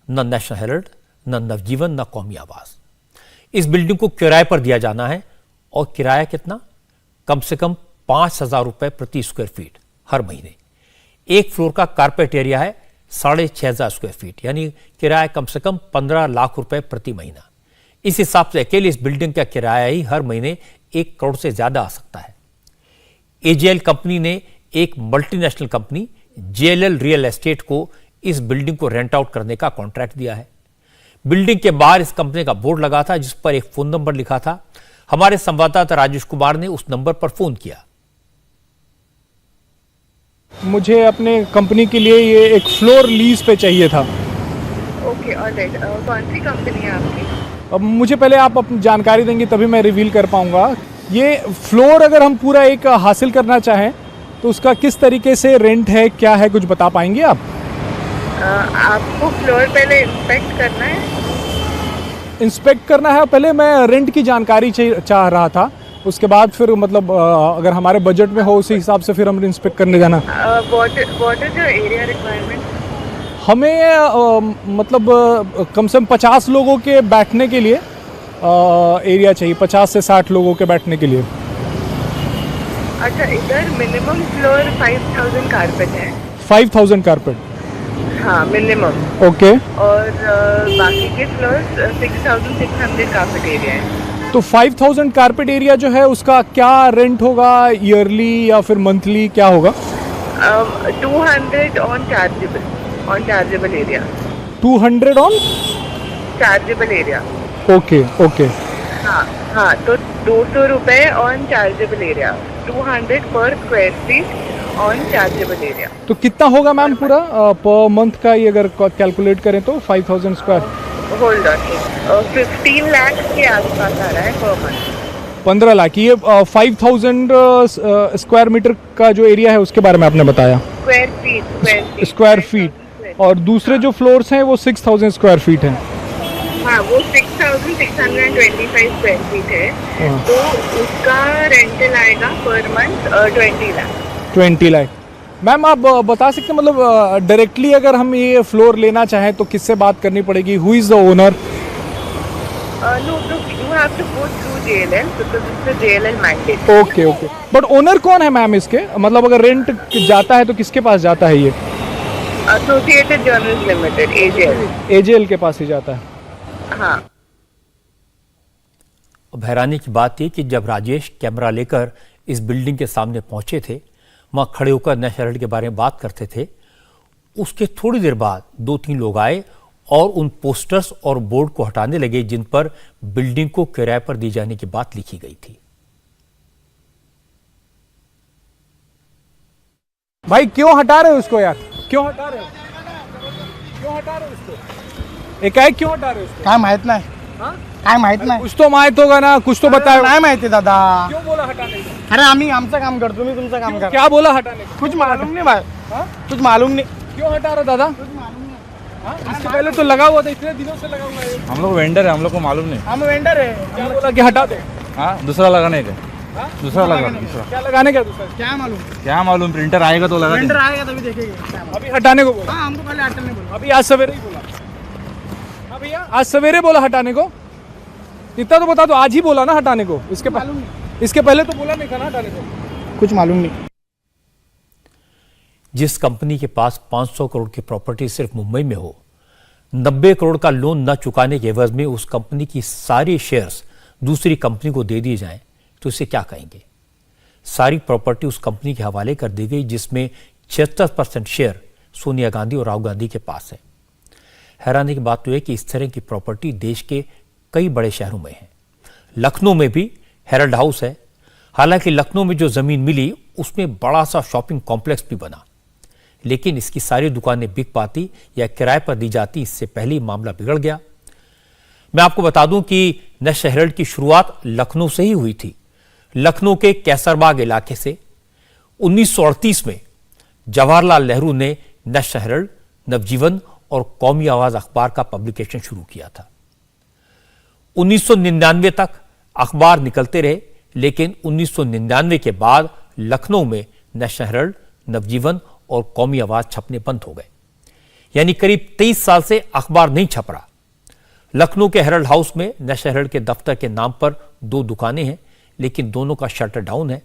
न नेशनल हेरल्ड, न नवजीवन, न कौमी आवाज। इस बिल्डिंग को किराए पर दिया जाना है, और किराया कितना? कम से कम 5,000 रुपए प्रति स्क्वायर फीट हर महीने। एक फ्लोर का कारपेट एरिया है 6,500 स्क्वायर फीट, यानी किराया कम से कम 15 लाख रुपए प्रति महीना। इस हिसाब से अकेले इस बिल्डिंग का किराया ही हर महीने 1 करोड़ से ज्यादा आ सकता है। एजेएल कंपनी ने एक multinational company JLL real estate को इस बिल्डिंग को रेंट आउट करने का कॉन्ट्रैक्ट दिया है। बिल्डिंग के बाहर इस कंपनी का बोर्ड लगा था जिस पर एक फोन नंबर लिखा था। हमारे संवाददाता राजेश कुमार ने उस नंबर पर फोन किया। मुझे अपने कंपनी के लिए ये एक फ्लोर लीज पे चाहिए था। Okay, alright. कौन सी कंपनी है आपकी? अब मुझे पहले आप अपनी जानकारी देंगे तभी मैं रिवील कर पाऊंगा। ये फ्लोर अगर हम पूरा एक हासिल करना चाहें तो उसका किस तरीके से रेंट है, क्या है, कुछ बता पाएंगे आप? आपको फ्लोर पहले इंस्पेक्ट करना है? इंस्पेक्ट करना है, पहले मैं रेंट की जानकारी चाह रहा था, उसके बाद फिर मतलब अगर हमारे बजट में हो उसी हिसाब से फिर हम इंस्पेक्ट करने जाना। What is your area requirement? हमें मतलब कम से कम 50 लोगों के बैठने के लिए एरिया चाहिए, 50 से 60 लोगों के बैठने के लिए। अच्छा, इधर मिनिमम फ्लोर 5,000 कारपेट है। 5,000 कारपेट? हाँ, मिनिमम। ओके। और बाकी के फ्लोर 6,600 कारपेट एरिया है। तो 5,000 कारपेट एरिया जो है उसका क्या रेंट होगा, ईयरली या फिर मंथली, क्या होगा? 200 on chargeable area. 200 on chargeable area. Okay okay. हाँ, तो 200 रुपए ऑन चार्जेबल एरिया, 200 पर square feet on chargeable area. तो कितना होगा मैम पूरा पर मंथ का, ये अगर कैलकुलेट करें तो 5,000 स्क्वायर? होल्ड ऑन, 15 लाख के आसपास आ रहा है पर मंथ। 15 लाख। ये 5,000 स्क्वायर मीटर का जो एरिया है उसके बारे में आपने बताया? Square feet. और दूसरे जो फ्लोर्स हैं वो 6,000 स्क्वायर फीट हैं। हाँ, वो 6,625 स्क्वायर फीट है। तो उसका रेंटल आएगा per month 20 lakh. 20 lakh. Ma'am आप बता सकते हैं मतलब डायरेक्टली अगर हम ये फ्लोर लेना चाहें तो किससे बात करनी पड़ेगी? Who is the owner? No, you have to go through JLL because it's a JLL mandate. Okay okay. But owner कौन है मैम इसके? मतलब अगर रेंट जाता है तो किसके पास जाता है ये? Associated journals limited, AJL। AJL के पास ही जाता है। हाँ। अब हैरानी की बात यह कि जब राजेश कैमरा लेकर इस बिल्डिंग के सामने पहुंचे थे, वहां खड़े होकर नेशनल हेरल्ड के बारे में बात करते थे, उसके थोड़ी देर बाद 2-3 लोग आए और उन पोस्टर्स और बोर्ड को हटाने लगे जिन पर बिल्डिंग को किराए पर दी जाने की बात लिखी गई थी। भाई क्यों हटा रहे हो उसको यार? क्यों हटा रहे हो? क्यों हटा रहे हो उसको? एकाएक क्यों हटा रहे हो उसको? काय माहित नाही। काय माहित नाही। कुछ तो माहित होगा ना, कुछ तो बताओ। नाही माहिती दादा। क्यों बोला हटाने को? अरे आम्ही आमचं काम करतो, तुम्ही तुमचं काम करा। क्या बोला हटाने को? कुछ मालूम नहीं भाई, कुछ मालूम नहीं। क्यों हटा रहा दादा? इससे पहले तो लगा हुआ था, इतने दिनों से लगा हुआ है। हम लोग वेंडर है, हम लोग को मालूम नहीं। हम वेंडर है। क्या बोला कि हटा दो? हाँ, दूसरा लगाने का। दूसरा लगा, दूसरा क्या लगाने का? दूसरा क्या मालूम? प्रिंटर आएगा तो लगा। वेंडर आएगा तभी देखेंगे। अभी हटाने को बोला? हाँ, हमको पहले हटाने बोला। अभी आज सवेरे ही बोला? हाँ भैया, आज सवेरे बोला हटाने को? इतना तो बता दो, आज ही बोला ना हटाने को? इसके पहले तो बोला नहीं था ना हटाने को? कुछ मालूम नहीं। जिस कंपनी के पास 500 करोड़ की प्रॉपर्टी सिर्फ मुंबई में हो, 90 करोड़ का लोन न चुकाने के एवज में उस कंपनी की सारी शेयर्स दूसरी कंपनी को दे दिए जाएं, तो इसे क्या कहेंगे? सारी प्रॉपर्टी उस कंपनी के हवाले कर दी गई जिसमें 76% शेयर सोनिया गांधी और राहुल गांधी के पास है। हैरानी की बात तो है कि इस तरह की प्रॉपर्टी देश के कई बड़े शहरों में है। लखनऊ में भी हेरल्ड हाउस है। हालांकि लखनऊ में जो जमीन मिली उसमें बड़ा सा शॉपिंग कॉम्प्लेक्स भी बना, लेकिन इसकी सारी दुकानें बिक पाती या किराए पर दी जाती, इससे पहले ही मामला बिगड़ गया। मैं आपको बता दूं कि नेशनल हेरल्ड की शुरुआत लखनऊ से ही हुई थी। लखनऊ के कैसरबाग इलाके से 1938 में जवाहरलाल नेहरू ने नेशनल हेरल्ड नवजीवन और कौमी आवाज अखबार का पब्लिकेशन शुरू किया था। 1999 तक अखबार निकलते रहे, लेकिन 1999 के बाद लखनऊ में नेशनल हेराल्ड, नवजीवन और कौमी आवाज छपने बंद हो गए। यानी करीब 23 साल से अखबार नहीं छप रहा। लखनऊ के हेराल्ड हाउस में नेशनल हेराल्ड के दफ्तर के नाम पर 2 दुकानें हैं, लेकिन दोनों का शटर डाउन है।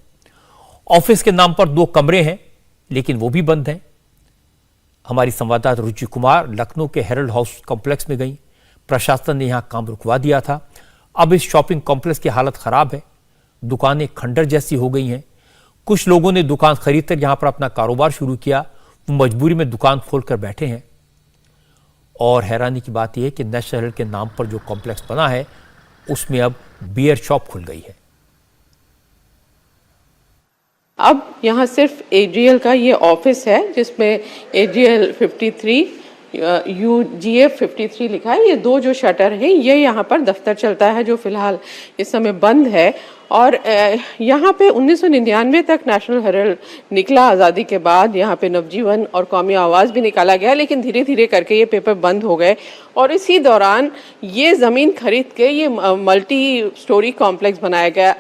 ऑफिस के नाम पर 2 कमरे हैं, लेकिन वो भी बंद हैं। हमारी संवाददाता रुचि कुमार लखनऊ के हेराल्ड हाउस कॉम्प्लेक्स में गई। प्रशासन ने यहां काम रुकवा दिया था। अब इस शॉपिंग कॉम्प्लेक्स की हालत खराब है। दुकानें खंडर जैसी हो गई हैं। कुछ लोगों ने दुकान खरीदकर यहां पर अपना कारोबार शुरू किया, वो मजबूरी में दुकान खोलकर बैठे हैं। और हैरानी की बात यह है कि नेशनल हेराल्ड के नाम पर जो कॉम्प्लेक्स बना है उसमें अब बियर शॉप खुल गई है। अब यहाँ सिर्फ एजीएल का ये ऑफिस है जिसमें एजीएल 53 UGF 53 लिखा है। ये 2 जो शटर हैं ये यहाँ पर दफ्तर चलता है जो फिलहाल इस समय बंद है। और यहाँ पे 1999 तक नेशनल हेराल्ड निकला। आज़ादी के बाद यहाँ पे नवजीवन और कौमी आवाज़ भी निकाला गया, लेकिन धीरे धीरे करके ये पेपर बंद हो गए। और इसी दौरान ये ज़मीन खरीद के ये मल्टी स्टोरी कॉम्प्लेक्स बनाया गया।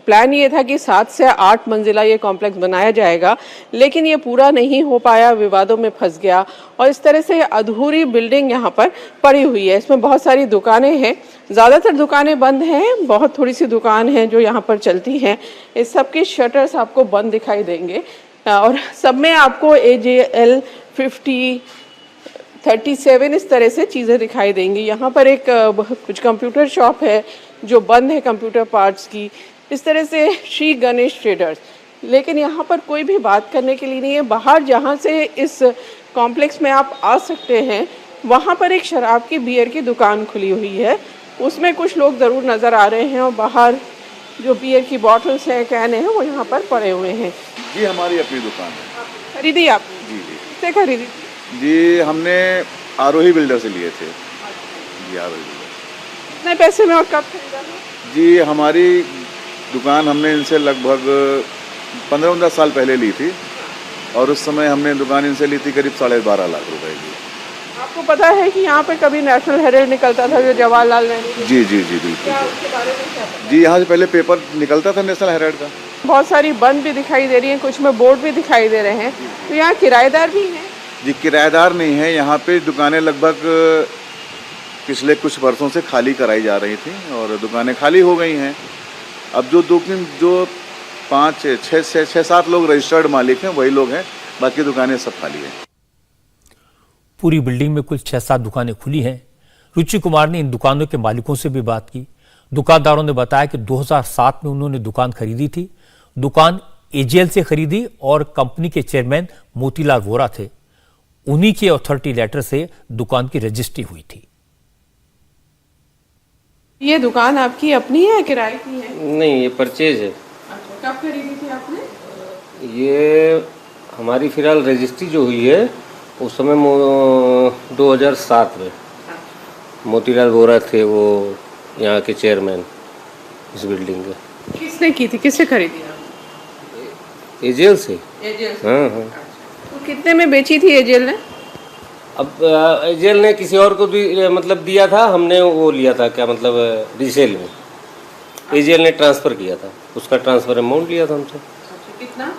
प्लान ये था कि 7 से 8 मंजिला ये कॉम्प्लेक्स बनाया जाएगा, लेकिन ये पूरा नहीं हो पाया, विवादों में फंस गया और इस तरह से अधूरी बिल्डिंग यहाँ पर पड़ी हुई है। इसमें बहुत सारी दुकानें हैं, ज़्यादातर दुकानें बंद हैं, बहुत थोड़ी सी दुकान हैं जो यहाँ पर चलती हैं। इस सब के शटर्स आपको बंद दिखाई देंगे और सब में आपको AJL 50 37 इस तरह से चीज़ें दिखाई देंगी। यहाँ पर एक कुछ कंप्यूटर शॉप है जो बंद है, कंप्यूटर पार्ट्स की। इस तरह से श्री गणेश ट्रेडर्स, लेकिन यहाँ पर कोई भी बात करने के लिए नहीं है। बाहर जहाँ से इस कॉम्प्लेक्स में आप आ सकते हैं वहाँ पर एक शराब की बियर की दुकान खुली हुई है, उसमें कुछ लोग ज़रूर नज़र आ रहे हैं और बाहर जो बियर की बॉटल्स हैं, कैन हैं, वो यहाँ पर पड़े हुए हैं। जी हमारी अपनी दुकान है। खरीदी आप? जी किससे खरीदी? जी हमने आरोही बिल्डर से लिए थे। जी आरोही बिल्डर। कितने पैसे में और कब खरीदा? जी हमारी दुकान हमने इनसे लगभग 15-15 साल पहले ली थी और उस समय हमने दुकान इनसे ली थी करीब 12.5 लाख रुपए की। आपको पता है कि यहाँ पे कभी नेशनल हेराल्ड निकलता था जो जवाहरलाल नेहरू? जी जी जी बिल्कुल। क्या उसके बारे में क्या पता? जी यहाँ से पहले पेपर निकलता था नेशनल हेराल्ड का। बहुत सारी बंद भी दिखाई दे रही हैं, कुछ में बोर्ड भी दिखाई दे रहे हैं। तो यहाँ किराएदार भी हैं? जी किराएदार नहीं है, यहाँ पे दुकानें लगभग पिछले कुछ वर्षों से खाली कराई जा रही थी और दुकानें खाली हो गई हैं। अब जो 5-6-7 लोग रजिस्टर्ड मालिक हैं वही लोग हैं, बाकी दुकानें सब खाली हैं। पूरी बिल्डिंग में कुल 6-7 दुकानें खुली हैं। रुचि कुमार ने इन दुकानों के मालिकों से भी बात की। दुकानदारों ने बताया कि 2007 में उन्होंने दुकान खरीदी थी। दुकान AJL से खरीदी और कंपनी के चेयरमैन मोतीलाल वोरा थे। उन्हीं के अथॉरिटी लेटर से दुकान की रजिस्ट्री हुई थी। ये दुकान आपकी अपनी है, किराए की है? नहीं, ये परचेज है। अच्छा, कब खरीदी थी आपने? ये हमारी फिलहाल रजिस्ट्री जो हुई है उस समय 2007 में मोतीलाल वोरा थे वो यहाँ के चेयरमैन इस बिल्डिंग के। किसने की थी, किससे खरीदी आप? AJL से। हाँ हाँ। तो कितने में बेची थी AJL ने? अब AJL ने किसी और को मतलब दिया था, हमने वो लिया था क्या मतलब रीसेल में। AJL ने ट्रांसफ़र किया था, उसका ट्रांसफ़र अमाउंट लिया था हमसे। कितना?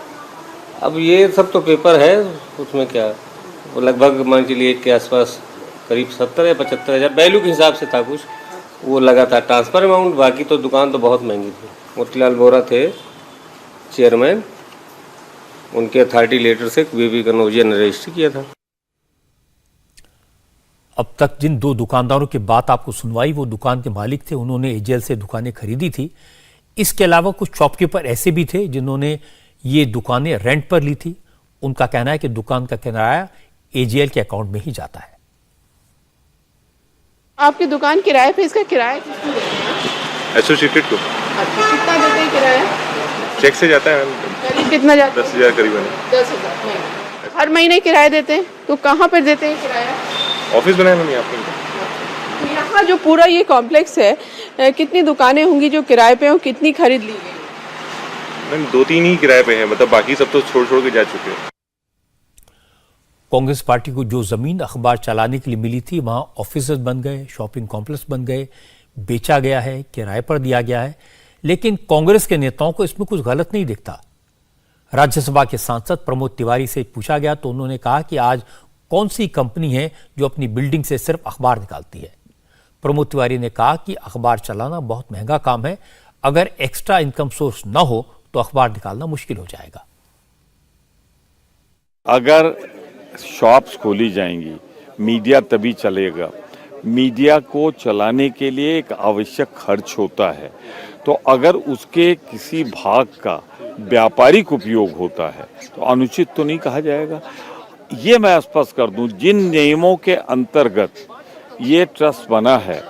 अब ये सब तो पेपर है, उसमें क्या वो लगभग मान के लिए के आसपास करीब 70 या 75 हज़ार वैल्यू के हिसाब से था कुछ, वो लगा था ट्रांसफ़र अमाउंट। बाकी तो दुकान तो बहुत महंगी थी। मोतीलाल वोरा थे चेयरमैन, उनके अथॉरिटी लेटर से BB कनौजिया ने रजिस्टर किया था। अब तक जिन 2 दुकानदारों की बात आपको सुनवाई वो दुकान के मालिक थे, उन्होंने AJL से दुकानें खरीदी थी। इसके अलावा कुछ शॉपकीपर ऐसे भी थे जिन्होंने ये दुकानें रेंट पर ली थी। उनका कहना है कि दुकान का किराया AJL के अकाउंट में ही जाता है। आपकी दुकान किराए पे, इसका किराया किसको देते हैं? एसोसिएटेड को। अच्छा, कितना देते हैं किराया? चेक से जाता है। करीब कितना जाता है? 10,000 करीबन। 10,000 महीने। हर महीने किराया देते हैं? तो कहाँ पर देते हैं किराया? ऑफिस बनाया हमने आपको। तो यहाँ जो पूरा ये कॉम्प्लेक्स है, कितनी दुकानें होंगी जो किराए पे और कितनी खरीद ली गई? मैम 2-3 ही किराए पे हैं, मतलब बाकी सब तो छोड़ के जा चुके हैं। कांग्रेस पार्टी को जो जमीन अखबार चलाने के लिए मिली थी वहां ऑफिसेज बन गए, शॉपिंग कॉम्प्लेक्स बन गए, बेचा गया है, किराए पर दिया गया है। लेकिन कांग्रेस के नेताओं को इसमें कुछ गलत नहीं दिखता। राज्यसभा के सांसद प्रमोद तिवारी से पूछा गया तो उन्होंने कहा कि आज कौन सी कंपनी है जो अपनी बिल्डिंग से सिर्फ अखबार निकालती है। प्रमोद तिवारी ने कहा कि अखबार चलाना बहुत महंगा काम है, अगर एक्स्ट्रा इनकम सोर्स न हो तो अखबार निकालना मुश्किल हो जाएगा। अगर शॉप्स खोली जाएंगी, मीडिया तभी चलेगा। मीडिया को चलाने के लिए एक आवश्यक खर्च होता है, तो अगर उसके किसी भाग का व्यापारिक उपयोग होता है तो अनुचित तो नहीं कहा जाएगा। ये मैं स्पष्ट कर दूं, जिन नियमों के अंतर्गत ये ट्रस्ट बना है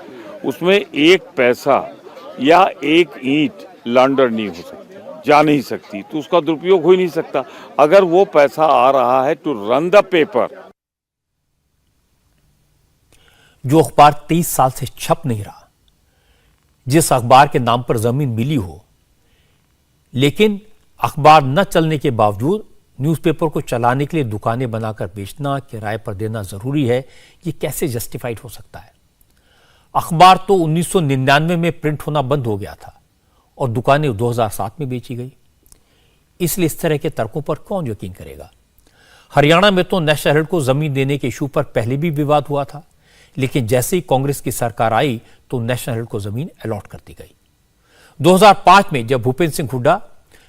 उसमें एक पैसा या एक ईंट लॉन्डर नहीं हो सकती, जा नहीं सकती, तो उसका दुरुपयोग हो ही नहीं सकता। अगर वो पैसा आ रहा है टू रन द पेपर, जो अखबार 23 साल से छप नहीं रहा, जिस अखबार के नाम पर जमीन मिली हो, लेकिन अखबार न चलने के बावजूद न्यूज़पेपर को चलाने के लिए दुकानें बनाकर बेचना, किराए पर देना जरूरी है, ये कैसे जस्टिफाइड हो सकता है? अखबार तो 1999 में प्रिंट होना बंद हो गया था और दुकानें 2007 में बेची गई। इसलिए इस तरह के तर्कों पर कौन यकीन करेगा? हरियाणा में तो नेशनल हेराल्ड को जमीन देने के इशू पर पहले भी विवाद हुआ था, लेकिन जैसे ही कांग्रेस की सरकार आई तो नेशनल हेराल्ड को जमीन अलॉट कर दी गई। 2005 में जब भूपेंद्र सिंह हुड्डा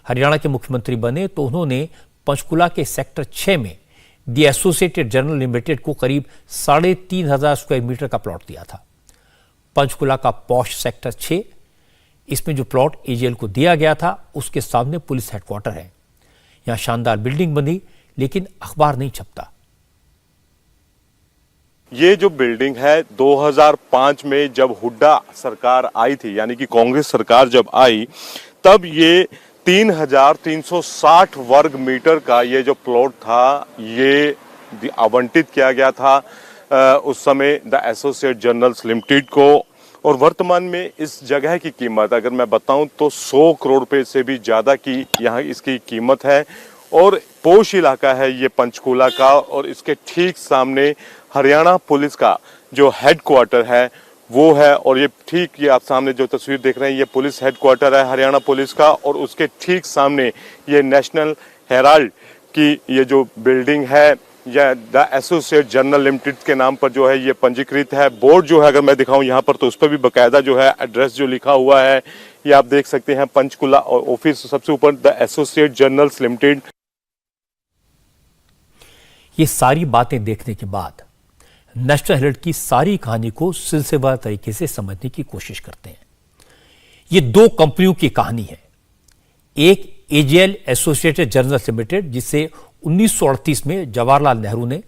हरियाणा के मुख्यमंत्री बने तो उन्होंने पंचकुला के सेक्टर 6 में दी एसोसिएटेड जर्नल लिमिटेड को करीब 3,500 स्क्वायर मीटर का प्लॉट दिया था। पंचकुला का पॉश सेक्टर 6, इसमें जो प्लॉट एजेएल को दिया गया था उसके सामने पुलिस हेडक्वार्टर है। यहां शानदार बिल्डिंग बनी, लेकिन अखबार नहीं छपता। ये जो बिल्डिंग है 2005 में जब हुड्डा सरकार आई थी, यानी कि कांग्रेस सरकार जब आई, तब ये 3,360 वर्ग मीटर का ये जो प्लॉट था ये आवंटित किया गया था उस समय द एसोसिएट जर्नल्स लिमिटेड को। और वर्तमान में इस जगह की कीमत अगर मैं बताऊं तो 100 करोड़ रुपए से भी ज्यादा की यहाँ इसकी कीमत है। और पोश इलाका है ये पंचकूला का, और इसके ठीक सामने हरियाणा पुलिस का जो हेडक्वार्टर है वो है। और ये ठीक ये आप सामने जो तस्वीर देख रहे हैं ये पुलिस हेडक्वार्टर है हरियाणा पुलिस का, और उसके ठीक सामने ये नेशनल हेराल्ड की ये जो बिल्डिंग है या द एसोसिएट जर्नल लिमिटेड के नाम पर जो है ये पंजीकृत है। बोर्ड जो है अगर मैं दिखाऊं यहाँ पर तो उस पर भी बाकायदा जो है एड्रेस जो लिखा हुआ है ये आप देख सकते हैं, पंचकुला, और ऑफिस सबसे ऊपर द एसोसिएट जर्नल्स लिमिटेड। ये सारी बातें देखने के बाद नेशनल हेराल्ड की सारी कहानी को सिलसिलेवार तरीके से समझने की कोशिश करते हैं। ये दो कंपनियों की कहानी है। एक एजेएल एसोसिएटेड जर्नल्स लिमिटेड, जिसे 1938 में जवाहरलाल नेहरू ने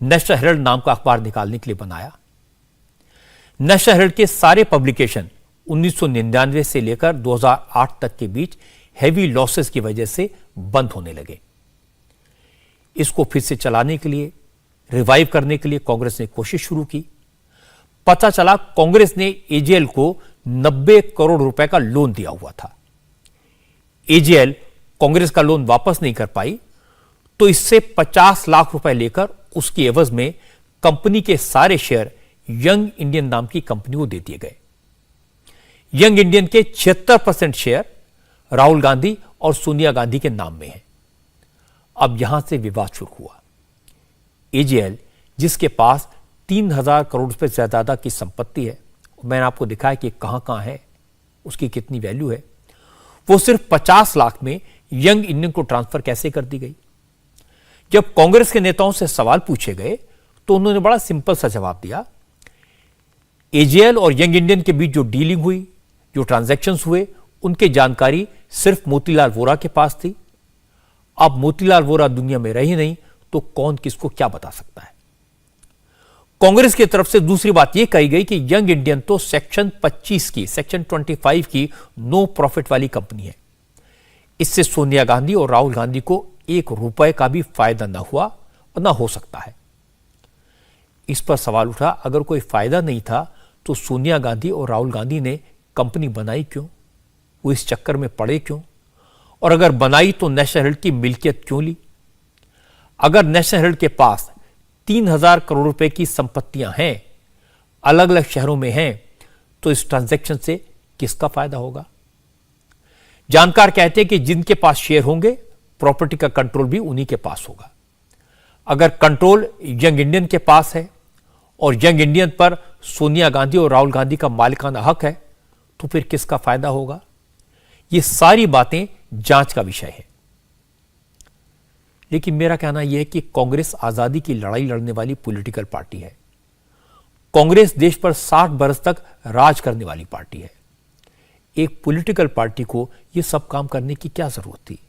नेशनल हेराल्ड नाम का अखबार निकालने के लिए बनाया। नेशनल हेराल्ड के सारे पब्लिकेशन 1999 से लेकर 2008 तक के बीच हैवी लॉसेस की वजह से बंद होने लगे। इसको फिर से चलाने के लिए, रिवाइव करने के लिए कांग्रेस ने कोशिश शुरू की। पता चला कांग्रेस ने एजेएल को 90 करोड़ रुपए का लोन दिया हुआ था। एजेएल कांग्रेस का लोन वापस नहीं कर पाई तो इससे 50 लाख रुपए लेकर उसकी एवज में कंपनी के सारे शेयर यंग इंडियन नाम की कंपनी को दे दिए गए। यंग इंडियन के 76% शेयर राहुल गांधी और सोनिया गांधी के नाम में है। अब यहां से विवाद शुरू हुआ। एजेएल, जिसके पास 3,000 करोड़ रुपए से ज्यादा की संपत्ति है, मैंने आपको दिखाया कि कहां है, उसकी कितनी वैल्यू है, वो सिर्फ 50 लाख में यंग इंडियन को ट्रांसफर कैसे कर दी गई? जब कांग्रेस के नेताओं से सवाल पूछे गए तो उन्होंने बड़ा सिंपल सा जवाब दिया। एजेएल और यंग इंडियन के बीच जो डीलिंग हुई, जो ट्रांजैक्शंस हुए, उनकी जानकारी सिर्फ मोतीलाल वोरा के पास थी। अब मोतीलाल वोरा दुनिया में रही नहीं तो कौन किसको क्या बता सकता है? कांग्रेस की तरफ से दूसरी बात यह कही गई कि यंग इंडियन तो सेक्शन 25 की, सेक्शन 25 की नो प्रॉफिट वाली कंपनी है। इससे सोनिया गांधी और राहुल गांधी को 1 रुपए का भी फायदा न हुआ और न हो सकता है। इस पर सवाल उठा, अगर कोई फायदा नहीं था तो सोनिया गांधी और राहुल गांधी ने कंपनी बनाई क्यों? वो इस चक्कर में पड़े क्यों? और अगर बनाई तो नेशनल हेराल्ड की मिल्कियत क्यों ली? अगर नेशनल हेराल्ड के पास 3,000 करोड़ रुपए की संपत्तियां हैं, अलग अलग शहरों में हैं, तो इस ट्रांजैक्शन से किसका फायदा होगा? जानकार कहते हैं कि जिनके पास शेयर होंगे, प्रॉपर्टी का कंट्रोल भी उन्हीं के पास होगा। अगर कंट्रोल यंग इंडियन के पास है और यंग इंडियन पर सोनिया गांधी और राहुल गांधी का मालिकाना हक है, तो फिर किसका फायदा होगा? ये सारी बातें जांच का विषय है। लेकिन मेरा कहना यह है कि कांग्रेस आजादी की लड़ाई लड़ने वाली पॉलिटिकल पार्टी है। कांग्रेस देश पर 60 बरस तक राज करने वाली पार्टी है। एक पॉलिटिकल पार्टी को यह सब काम करने की क्या जरूरत थी?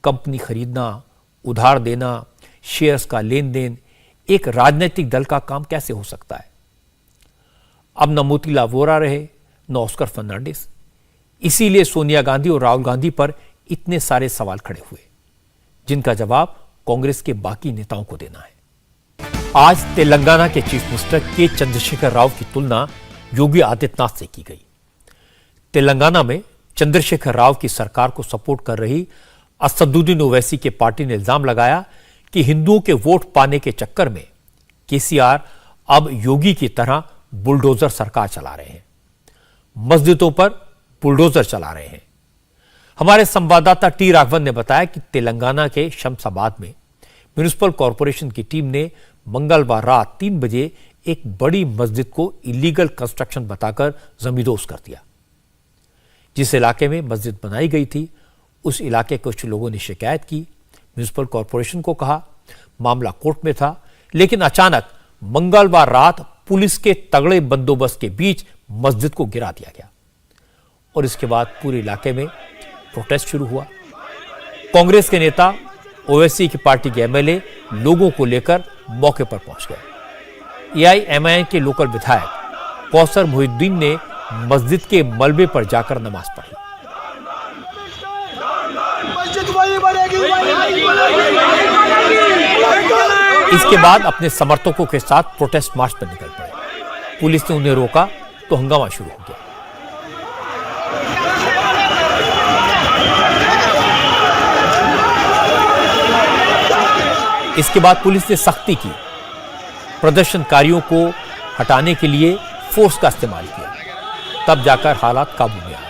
कंपनी खरीदना, उधार देना, शेयर्स का लेन देन एक राजनीतिक दल का काम कैसे हो सकता है? अब न मोतीलाल वोरा रहे, न ऑस्कर फर्नांडिस। इसीलिए सोनिया गांधी और राहुल गांधी पर इतने सारे सवाल खड़े हुए, जिनका जवाब कांग्रेस के बाकी नेताओं को देना है। आज तेलंगाना के चीफ मिनिस्टर के चंद्रशेखर राव की तुलना योगी आदित्यनाथ से की गई। तेलंगाना में चंद्रशेखर राव की सरकार को सपोर्ट कर रही असदुद्दीन ओवैसी के पार्टी ने इल्जाम लगाया कि हिंदुओं के वोट पाने के चक्कर में केसीआर अब योगी की तरह बुलडोजर सरकार चला रहे हैं, मस्जिदों पर बुलडोजर चला रहे हैं। हमारे संवाददाता टी राघवन ने बताया कि तेलंगाना के शमशाबाद में म्युनिसिपल कॉरपोरेशन की टीम ने मंगलवार रात 3 बजे एक बड़ी मस्जिद को इलीगल कंस्ट्रक्शन बताकर जमींदोज कर दिया। जिस इलाके में मस्जिद बनाई गई थी, उस इलाके के कुछ लोगों ने शिकायत की, म्युनिसिपल कॉरपोरेशन को कहा। मामला कोर्ट में था, लेकिन अचानक मंगलवार रात पुलिस के तगड़े बंदोबस्त के बीच मस्जिद को गिरा दिया गया और इसके बाद पूरे इलाके में प्रोटेस्ट शुरू हुआ। कांग्रेस के नेता, ओवैसी की पार्टी के एमएलए लोगों को लेकर मौके पर पहुंच गए। एआईएमआईएम के लोकल विधायक कौसर मोहिउद्दीन ने मस्जिद के मलबे पर जाकर नमाज पढ़ी। इसके बाद अपने समर्थकों के साथ प्रोटेस्ट मार्च पर निकल पड़े। पुलिस ने उन्हें रोका तो हंगामा शुरू हो गया। इसके बाद पुलिस ने सख्ती की, प्रदर्शनकारियों को हटाने के लिए फोर्स का इस्तेमाल किया, तब जाकर हालात काबू में आए।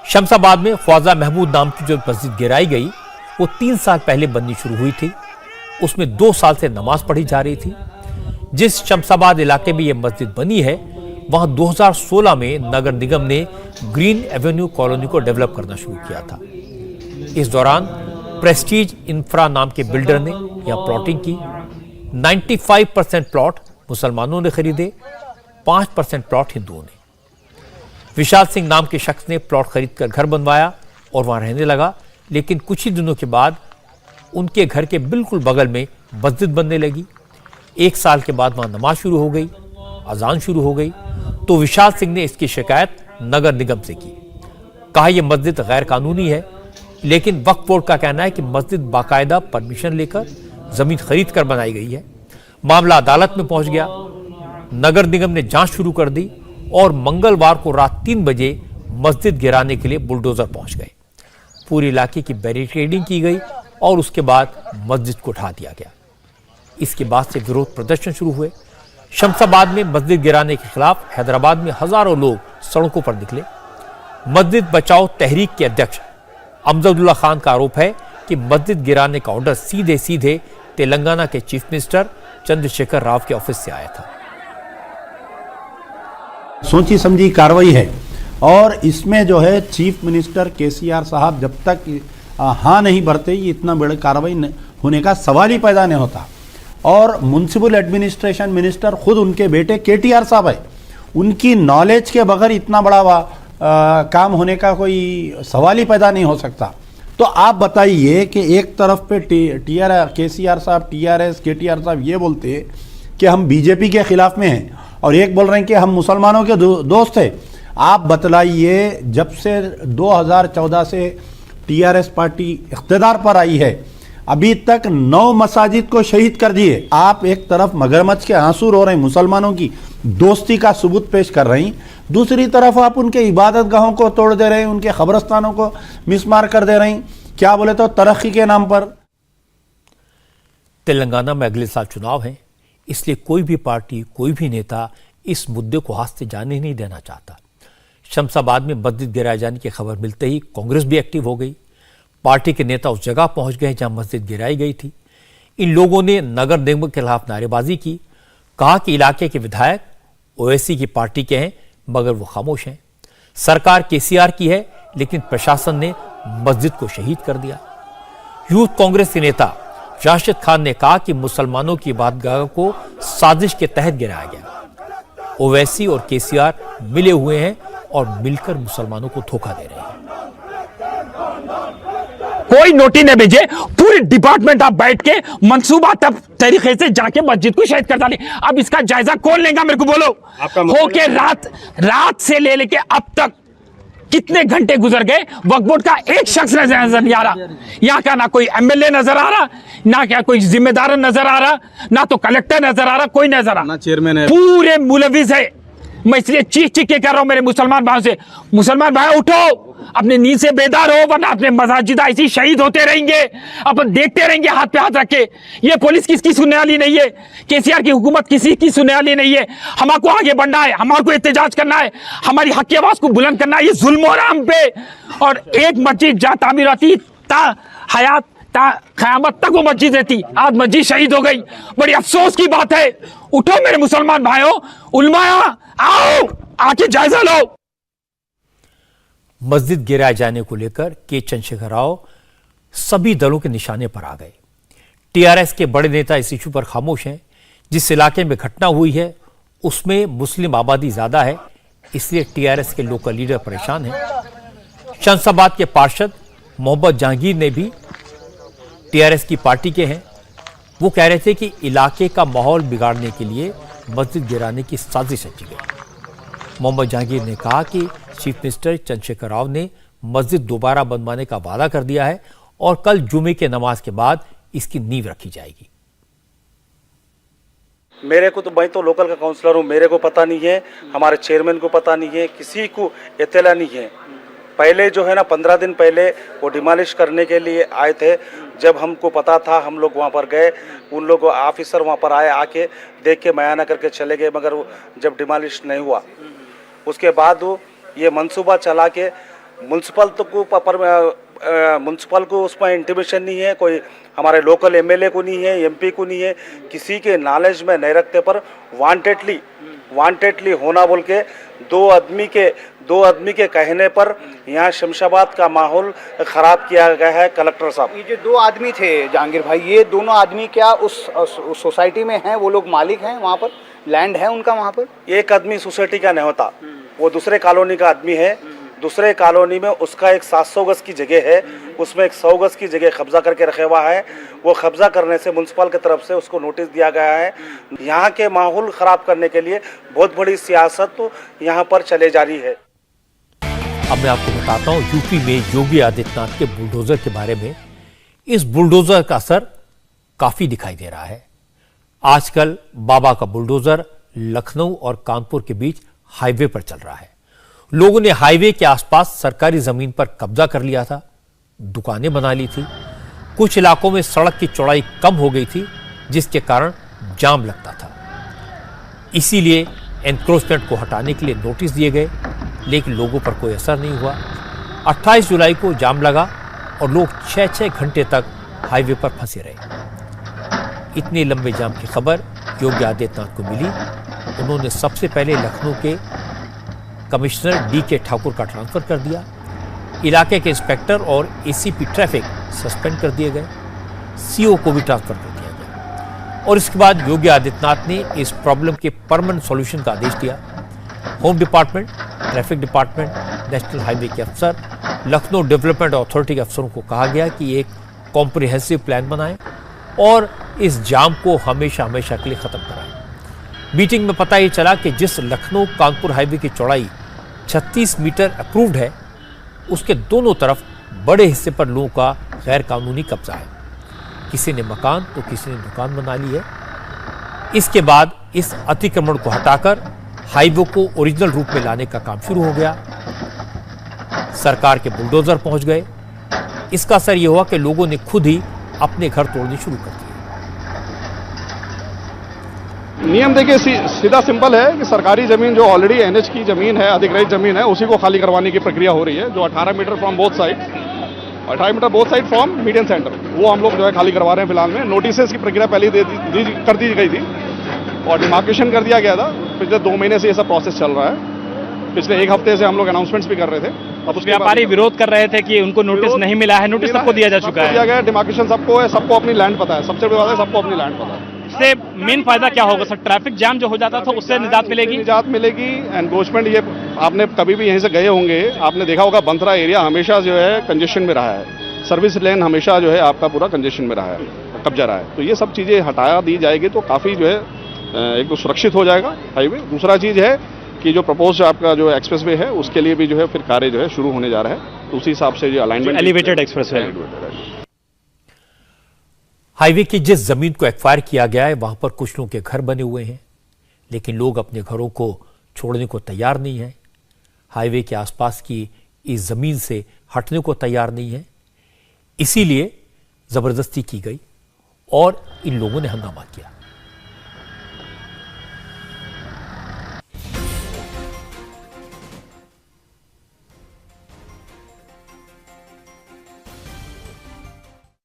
शमशाबाद में ख्वाजा महमूद नाम की जो मस्जिद गिराई गई, वो 3 साल पहले बननी शुरू हुई थी। उसमें 2 साल से नमाज पढ़ी जा रही थी। जिस शमशाबाद इलाके में यह मस्जिद बनी है, वहां 2016 में नगर निगम ने ग्रीन एवेन्यू कॉलोनी को डेवलप करना शुरू किया था। इस दौरान प्रेस्टीज इंफ्रा नाम के बिल्डर ने यहां प्लॉटिंग की। 95% प्लॉट मुसलमानों ने खरीदे, 5% प्लॉट हिंदुओं ने। विशाल सिंह नाम के शख्स ने प्लॉट खरीदकर घर बनवाया और वहां रहने लगा, लेकिन कुछ ही दिनों के बाद उनके घर के बिल्कुल बगल में मस्जिद बनने लगी। 1 साल के बाद वहां नमाज शुरू हो गई, अजान शुरू हो गई, तो विशाल सिंह ने इसकी शिकायत नगर निगम से की। कहा यह मस्जिद गैर कानूनी है, लेकिन वक्फ बोर्ड का कहना है कि मस्जिद बाकायदा परमिशन लेकर जमीन खरीद कर बनाई गई है। मामला अदालत में पहुंच गया। नगर निगम ने जांच शुरू कर दी और मंगलवार को रात 3 बजे मस्जिद गिराने के लिए बुलडोजर पहुंच गए। पूरे इलाके की बैरिकेडिंग की गई और उसके बाद मस्जिद को ढा दिया गया। इसके बाद से विरोध प्रदर्शन शुरू हुए। शमशाबाद में मस्जिद गिराने के खिलाफ हैदराबाद में हजारों लोग सड़कों पर निकले। मस्जिद बचाओ तहरीक के अध्यक्ष अमजदुल्ला खान का आरोप है कि मस्जिद गिराने का ऑर्डर सीधे सीधे तेलंगाना के चीफ मिनिस्टर चंद्रशेखर राव के ऑफिस से आया था। सोची समझी कार्रवाई है और इसमें जो है चीफ मिनिस्टर केसीआर साहब जब तक हाँ नहीं भरते, ये इतना बड़ा कार्रवाई होने का सवाल ही पैदा नहीं होता। और म्युनिसिपल एडमिनिस्ट्रेशन मिनिस्टर खुद उनके बेटे केटीआर साहब है, उनकी नॉलेज के बगैर इतना बड़ा काम होने का कोई सवाल ही पैदा नहीं हो सकता। तो आप बताइए कि एक तरफ पे केसीआर साहब, टीआरएस, केटीआर साहब ये बोलते हैं कि हम बीजेपी के खिलाफ में हैं और एक बोल रहे हैं कि हम मुसलमानों के दोस्त हैं। आप बतलाइए, जब से 2014 से टीआरएस पार्टी इख्तिदार पर आई है, अभी तक 9 मसाजिद को शहीद कर दिए। आप एक तरफ मगरमच्छ के आंसू रो रहे हैं मुसलमानों की, दोस्ती का सबूत पेश कर रही, दूसरी तरफ आप उनके इबादत गाहों को तोड़ दे रहे, उनके कब्रस्तानों को मिसमार कर दे रही, क्या बोले तो तरक्की के नाम पर। तेलंगाना में अगले साल चुनाव है, इसलिए कोई भी पार्टी, कोई भी नेता इस मुद्दे को हाथ से जाने नहीं देना चाहता। शमशाबाद में मस्जिद गिराए जाने की खबर मिलते ही कांग्रेस भी एक्टिव हो गई। पार्टी के नेता उस जगह पहुंच गए जहां मस्जिद गिराई गई थी। इन लोगों ने नगर निगम के खिलाफ नारेबाजी की, कहा कि इलाके के विधायक ओवैसी की पार्टी के हैं मगर वो खामोश हैं। सरकार केसीआर की है लेकिन प्रशासन ने मस्जिद को शहीद कर दिया। यूथ कांग्रेस के नेता राशिद खान ने कहा कि मुसलमानों की इबादतगाह को साजिश के तहत गिराया गया। ओवैसी और केसीआर मिले हुए हैं और मिलकर मुसलमानों को धोखा दे रहे हैं। कोई नोटिस न भेजे, पूरी डिपार्टमेंट आप बैठ के मंसूबा तब तरीके से जाके मस्जिद को शहीद कर डाले। अब इसका जायजा कौन लेगा मेरे को बोलो? हो के रात से लेके अब तक कितने घंटे गुजर गए, वक्फ बोर्ड का एक शख्स नजर नहीं आ रहा। यहाँ का ना कोई एमएलए नजर आ रहा, ना क्या कोई जिम्मेदार नजर आ रहा, ना तो कलेक्टर नजर आ रहा, कोई नजर आ रहा, चेयरमैन है, पूरे मुलविस है। मैं इसलिए चीख के कह रहा हूं मेरे मुसलमान भाइयों से, मुसलमान भाई उठो, अपने नींद से बेदार हो, वरना अपने मसाजिद ऐसी शहीद होते रहेंगे, अपन देखते रहेंगे हाथ पे हाथ रख के। ये पुलिस किसकी सुनने वाली नहीं है, केसीआर की हुकूमत किसी की सुनने वाली नहीं है। हमारे को आगे बढ़ना है, हमारे को एहतजाज करना है, हमारी हक की आवाज को बुलंद करना है। ये जुल्म हो रहा हम पे। और एक मस्जिद जहां तामीर होती ता हयात क़यामत तक वो मस्जिद रहती, आज मस्जिद शहीद हो गई। बड़ी अफसोस की बात है। उठो मेरे मुसलमान भाइयों, उलमाया आओ, आके जायजा लो। मस्जिद गिराए जाने को लेकर के चंद्रशेखर राव सभी दलों के निशाने पर आ गए। टीआरएस के बड़े नेता इस इशू पर खामोश हैं। जिस इलाके में घटना हुई है उसमें मुस्लिम आबादी ज्यादा है, इसलिए टीआरएस के लोकल लीडर परेशान हैं। शमशाबाद के पार्षद मोहम्मद जहांगीर ने भी टीआरएस की पार्टी के हैं। वो कह रहे थे कि इलाके का माहौल बिगाड़ने के लिए मस्जिद गिराने की साजिश रची गई। मोहम्मद जहांगीर ने कहा कि चीफ मिनिस्टर चंद्रशेखर राव ने मस्जिद दोबारा बनवाने का वादा कर दिया है और कल जुमे के नमाज के बाद इसकी नींव रखी जाएगी। मेरे को तो, मैं तो लोकल का काउंसलर हूँ, मेरे को पता नहीं है, हमारे चेयरमैन को पता नहीं है, किसी को इत्तला नहीं है। पहले जो है ना 15 दिन पहले वो डिमोलिश करने के लिए आए थे। जब हमको पता था हम लोग वहाँ पर गए, उन लोग ऑफिसर वहाँ पर आए, आके देख के बयाना करके चले गए, मगर जब डिमोलिश नहीं हुआ उसके बाद ये मंसूबा चला के म्यूनसिपल को उसमें इंटीमेशन नहीं है, कोई हमारे लोकल एमएलए को नहीं है, एमपी को नहीं है, किसी के नॉलेज में नहीं रखते पर वांटेडली होना बोल के दो आदमी के कहने पर यहाँ शमशाबाद का माहौल खराब किया गया है। कलेक्टर साहब, ये जो दो आदमी थे जहांगीर भाई, ये दोनों आदमी क्या उस सोसाइटी में हैं? वो लोग मालिक हैं, वहाँ पर लैंड है उनका? वहाँ पर एक आदमी सोसाइटी का नहीं होता, वो दूसरे कॉलोनी का आदमी है। दूसरे कॉलोनी में उसका एक 700 गज की जगह है, उसमें एक 100 गज की जगह कब्जा करके रखा हुआ है। वो कब्जा करने से म्यूनसिपल की तरफ से उसको नोटिस दिया गया है। यहाँ के माहौल खराब करने के लिए बहुत बड़ी सियासत तो यहाँ पर चले जा रही है। अब मैं आपको बताता हूँ यूपी में योगी आदित्यनाथ के बुलडोजर के बारे में। इस बुलडोजर का असर काफी दिखाई दे रहा है। आजकल बाबा का बुलडोजर लखनऊ और कानपुर के बीच हाईवे पर चल रहा है। लोगों ने हाईवे के आसपास सरकारी जमीन पर कब्जा कर लिया था, दुकानें बना ली थी। कुछ इलाकों में सड़क की चौड़ाई कम हो गई थी, जिसके कारण जाम लगता था। इसीलिए एनक्रोचमेंट को हटाने के लिए नोटिस दिए गए, लेकिन लोगों पर कोई असर नहीं हुआ। 28 जुलाई को जाम लगा और लोग 6-6 घंटे तक हाईवे पर फंसे रहे। इतने लंबे जाम की खबर योगी आदित्यनाथ को मिली। उन्होंने सबसे पहले लखनऊ के कमिश्नर डी.के. ठाकुर का ट्रांसफर कर दिया। इलाके के इंस्पेक्टर और एसीपी ट्रैफिक सस्पेंड कर दिए गए। सीओ को भी ट्रांसफर कर दिया गया और इसके बाद योगी आदित्यनाथ ने इस प्रॉब्लम के परमानेंट सॉल्यूशन का आदेश दिया। Home department, traffic department, national highway के अफसर, लखनऊ डेवलपमेंट अथॉरिटी के अफसरों को कहा गया कि एक कॉम्प्रिहेंसिव प्लान बनाएं और इस जाम को हमेशा के लिए खत्म कराएं। मीटिंग में पता ये चला कि जिस लखनऊ कानपुर हाईवे की चौड़ाई 36 मीटर अप्रूव्ड है, उसके दोनों तरफ बड़े हिस्से पर लोगों का गैर कानूनी कब्जा है। किसी ने मकान तो किसी ने दुकान बना ली है। इसके बाद इस अतिक्रमण को हटाकर हाईवे को ओरिजिनल रूप में लाने का काम शुरू हो गया। सरकार के बुलडोजर पहुंच गए। इसका असर यह हुआ कि लोगों ने खुद ही अपने घर तोड़ने शुरू कर दिए। नियम देखिए सीधा सिंपल है कि सरकारी जमीन जो ऑलरेडी एनएच की जमीन है, अधिग्रहित जमीन है, उसी को खाली करवाने की प्रक्रिया हो रही है। जो 18 metre from both side, 18 metre both side from median centre, वो हम लोग जो है खाली करवा रहे हैं फिलहाल में। नोटिस की प्रक्रिया पहले कर दी गई थी और डिमार्केशन कर दिया गया था। पिछले 2 महीने से ये सब प्रोसेस चल रहा है। पिछले 1 हफ्ते से हम लोग अनाउंसमेंट्स भी कर रहे थे। अब उस व्यापारी विरोध कर रहे थे कि उनको नोटिस नहीं मिला है। नोटिस सबको दिया जा चुका है। दिया गया, डिमार्केशन सबको है, सबको अपनी लैंड पता है। सबसे बड़ी बात है सबको अपनी लैंड पता है। इससे मेन फायदा क्या होगा सर? ट्रैफिक जाम जो हो जाता था उससे निजात मिलेगी। निजात मिलेगी। एनक्रोचमेंट, ये आपने कभी भी यहीं से गए होंगे, आपने देखा होगा बंथरा एरिया हमेशा जो है कंजेशन में रहा है। सर्विस लेन हमेशा जो है आपका पूरा कंजेशन में रहा है, कब्जा रहा है। तो ये सब चीजें हटा दी जाएगी तो काफी जो है एक तो सुरक्षित हो जाएगा हाईवे। दूसरा चीज है कि जो प्रपोज आपका जो एक्सप्रेसवे है उसके लिए भी जो है फिर कार्य जो है शुरू होने जा रहा है। तो उसी हिसाब से जो अलाइनमेंट एलिवेटेड एक्सप्रेसवे हाईवे की जिस जमीन को एक्वायर किया गया है वहां पर कुछ लोगों के घर बने हुए हैं, लेकिन लोग अपने घरों को छोड़ने को तैयार नहीं है। हाईवे के आसपास की इस जमीन से हटने को तैयार नहीं है। इसीलिए जबरदस्ती की गई और इन लोगों ने हंगामा किया।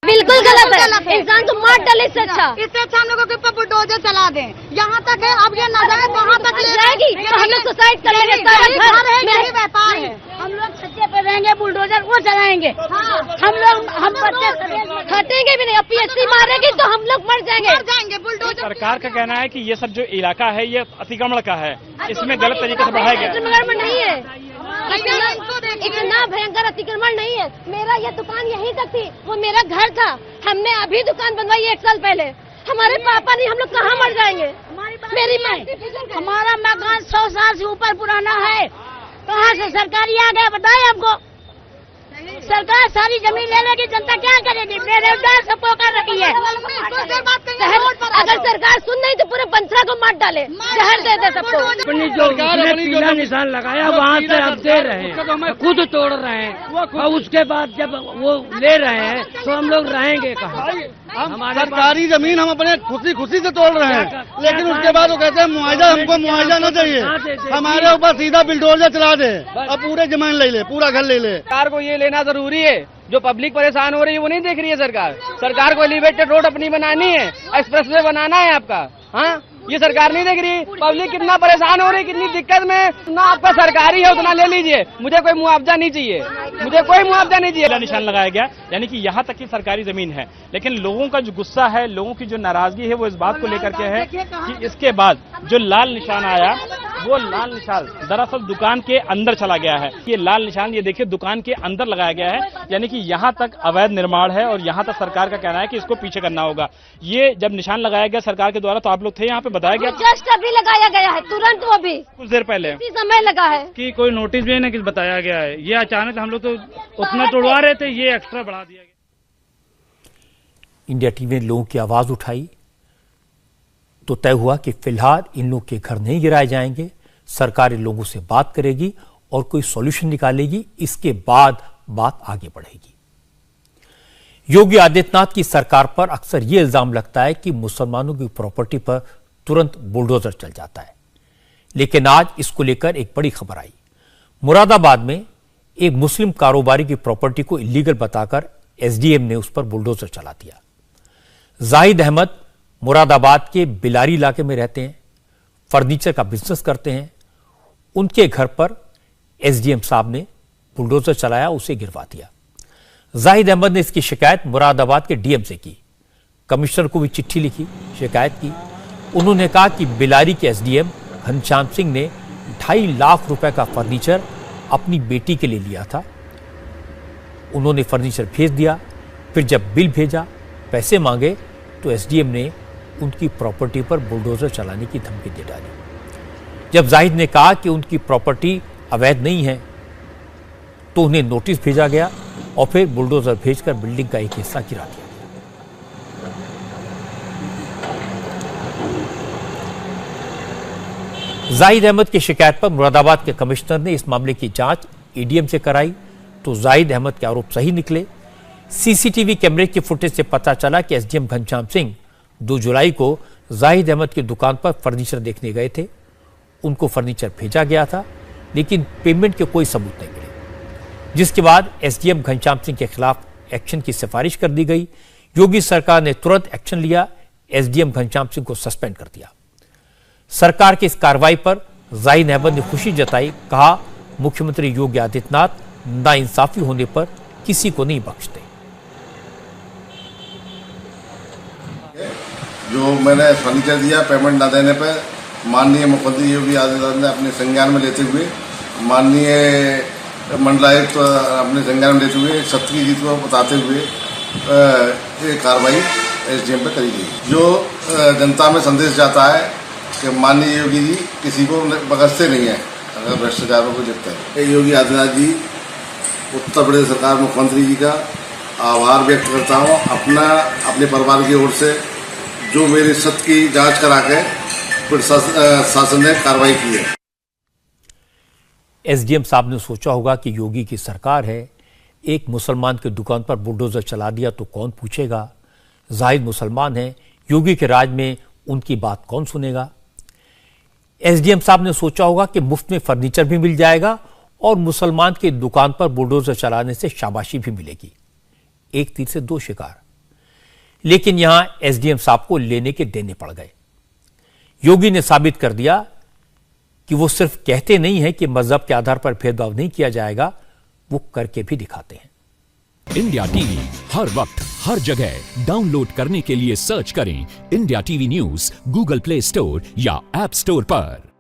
बिल्कुल गलत है। इंसान तो मार डाले इससे अच्छा हम लोगों के ऊपर बुलडोजर चला दें। यहाँ तक है, अब ये नजर वहाँ तक ले जाएगी तो हम लोग सुसाइड कर लेंगे। यही व्यापार है। हम लोग छज्जे पे रहेंगे, बुलडोजर वो चलाएंगे। हम लोग हम बच्चे हटेंगे भी नहीं। अब पीएससी मारेगी तो हम लोग मर जाएंगे। बुलडोजर सरकार का कहना है कि ये सब जो इलाका है ये अतिक्रमण का है, इसमें गलत तरीके से बढ़ाया गया। अतिक्रमण नहीं है, इतना भयंकर अतिक्रमण नहीं है। मेरा ये दुकान यहीं तक थी, वो मेरा घर था। हमने अभी दुकान बनवाई 1 साल पहले। हमारे पापा नहीं, हम लोग कहाँ मर जाएंगे? मेरी माँ, हमारा मकान 100 साल से ऊपर पुराना है। कहाँ से सरकारी आ गया बताए हमको? सरकार सारी जमीन ले लेगी, जनता क्या करेगी? बेरोजगार सबको कर रखी है। अगर सरकार सुन नहीं तो पूरे बंसरा को मार डाले, जहर दे दे सबको। अपनी जो पीला निशान लगाया वहाँ से अब दे रहे हैं, खुद तोड़ रहे हैं। और उसके बाद जब वो ले रहे हैं तो हम लोग रहेंगे कहाँ? हमारे सरकारी जमीन हम अपने खुशी से तोड़ रहे हैं, लेकिन उसके बाद वो कहते हैं मुआवजा, हमको मुआवजा न चाहिए, हमारे ऊपर सीधा बुलडोजर चला दे और पूरे जमीन ले ले, पूरा घर ले ले। सरकार को ये लेना जरूरी है। जो पब्लिक परेशान हो रही है वो नहीं देख रही है सरकार। सरकार को एलिवेटेड रोड अपनी बनानी है, एक्सप्रेसवे बनाना है आपका। हाँ, ये सरकार नहीं देख रही। पब्लिक कितना परेशान हो रही है, कितनी दिक्कत में। ना आपका सरकारी है उतना ले लीजिए, मुझे कोई मुआवजा नहीं चाहिए, मुझे कोई मुआवजा नहीं चाहिए। निशान लगाया गया, यानी कि यहाँ तक की सरकारी जमीन है, लेकिन लोगों का जो गुस्सा है, लोगों की जो नाराजगी है वो इस बात को लेकर के है कि इसके बाद जो लाल निशान आया वो लाल निशान दरअसल दुकान के अंदर चला गया है। ये लाल निशान ये देखिए दुकान के अंदर लगाया गया है, यानी कि यहाँ तक अवैध निर्माण है और यहाँ तक सरकार का कहना है कि इसको पीछे करना होगा। ये जब निशान लगाया गया सरकार के द्वारा तो आप लोग थे यहाँ पे, बताया गया जस्ट अभी लगाया गया है, तुरंत वो भी कुछ देर पहले इसी समय लगा है कि कोई नोटिस भी नहीं बताया गया है। ये अचानक हम लोग तो उतना तोड़वा रहे थे, ये एक्स्ट्रा बढ़ा दिया गया। इंडिया टीवी ने लोगों की आवाज उठाई तो तय हुआ कि फिलहाल इन लोगों के घर नहीं गिराए जाएंगे, सरकार इन लोगों से बात करेगी और कोई सॉल्यूशन निकालेगी, इसके बाद बात आगे बढ़ेगी। योगी आदित्यनाथ की सरकार पर अक्सर यह इल्जाम लगता है कि मुसलमानों की प्रॉपर्टी पर तुरंत बुलडोजर चल जाता है, लेकिन आज इसको लेकर एक बड़ी खबर आई। मुरादाबाद में एक मुस्लिम कारोबारी की प्रॉपर्टी को इलीगल बताकर एसडीएम ने उस पर बुलडोजर चला दिया। जाहिद अहमद मुरादाबाद के बिलारी इलाके में रहते हैं, फर्नीचर का बिजनेस करते हैं। उनके घर पर एसडीएम साहब ने बुलडोजर चलाया, उसे गिरवा दिया। जाहिद अहमद ने इसकी शिकायत मुरादाबाद के डीएम से की, कमिश्नर को भी चिट्ठी लिखी, शिकायत की। उन्होंने कहा कि बिलारी के एसडीएम घनश्याम सिंह ने 2.5 लाख रुपए का फर्नीचर अपनी बेटी के लिए लिया था। उन्होंने फर्नीचर भेज दिया, फिर जब बिल भेजा, पैसे मांगे तो एसडीएम ने उनकी प्रॉपर्टी पर बुलडोजर चलाने की धमकी दे डाली। जब जाहिद ने कहा कि उनकी प्रॉपर्टी अवैध नहीं है तो उन्हें नोटिस भेजा गया और फिर बुलडोजर भेजकर बिल्डिंग का एक हिस्सा गिरा दिया। जाहिद अहमद की शिकायत पर मुरादाबाद के कमिश्नर ने इस मामले की जांच एडीएम से कराई तो जाहिद अहमद के आरोप सही निकले। सीसीटीवी कैमरे की फुटेज से पता चला कि एसडीएम घनश्याम सिंह 2 जुलाई को जाहिद अहमद की दुकान पर फर्नीचर देखने गए थे। उनको फर्नीचर भेजा गया था, लेकिन पेमेंट के कोई सबूत नहीं मिले, जिसके बाद एसडीएम घनश्याम सिंह के खिलाफ एक्शन की सिफारिश कर दी गई। योगी सरकार ने तुरंत एक्शन लिया, एसडीएम घनश्याम सिंह को सस्पेंड कर दिया। सरकार की इस कार्रवाई पर जाहिद अहमद ने खुशी जताई, कहा मुख्यमंत्री योगी आदित्यनाथ नाइंसाफी होने पर किसी को नहीं बख्शते। जो मैंने फर्नीचर दिया पेमेंट न देने पर माननीय मुख्यमंत्री योगी आदित्यनाथ ने अपने संज्ञान में लेते हुए माननीय मंडलायुक्त अपने संज्ञान में लेते हुए सत्यजीत को बताते हुए ये कार्रवाई एसडीएम पर करी गई। जो जनता में संदेश जाता है कि माननीय योगी जी किसी को बख्शते नहीं है अगर भ्रष्टाचारों को देखता है। योगी आदित्यनाथ जी उत्तर प्रदेश सरकार मुख्यमंत्री जी का आभार व्यक्त करता हूँ अपने परिवार की ओर से, जो मेरी सत्य की जांच करा के प्रशासन ने कार्रवाई की है। एसडीएम साहब ने सोचा होगा कि योगी की सरकार है, एक मुसलमान की दुकान पर बुलडोजर चला दिया तो कौन पूछेगा। जाहिद मुसलमान है, योगी के राज में उनकी बात कौन सुनेगा। एसडीएम साहब ने सोचा होगा कि मुफ्त में फर्नीचर भी मिल जाएगा और मुसलमान की दुकान पर बुलडोजर चलाने से शाबाशी भी मिलेगी। एक तीर से 2 शिकार। लेकिन यहां एसडीएम साहब को लेने के देने पड़ गए। योगी ने साबित कर दिया कि वो सिर्फ कहते नहीं है कि मजहब के आधार पर भेदभाव नहीं किया जाएगा, वो करके भी दिखाते हैं। इंडिया टीवी हर वक्त हर जगह डाउनलोड करने के लिए सर्च करें India TV news Google play store या ऐप स्टोर पर।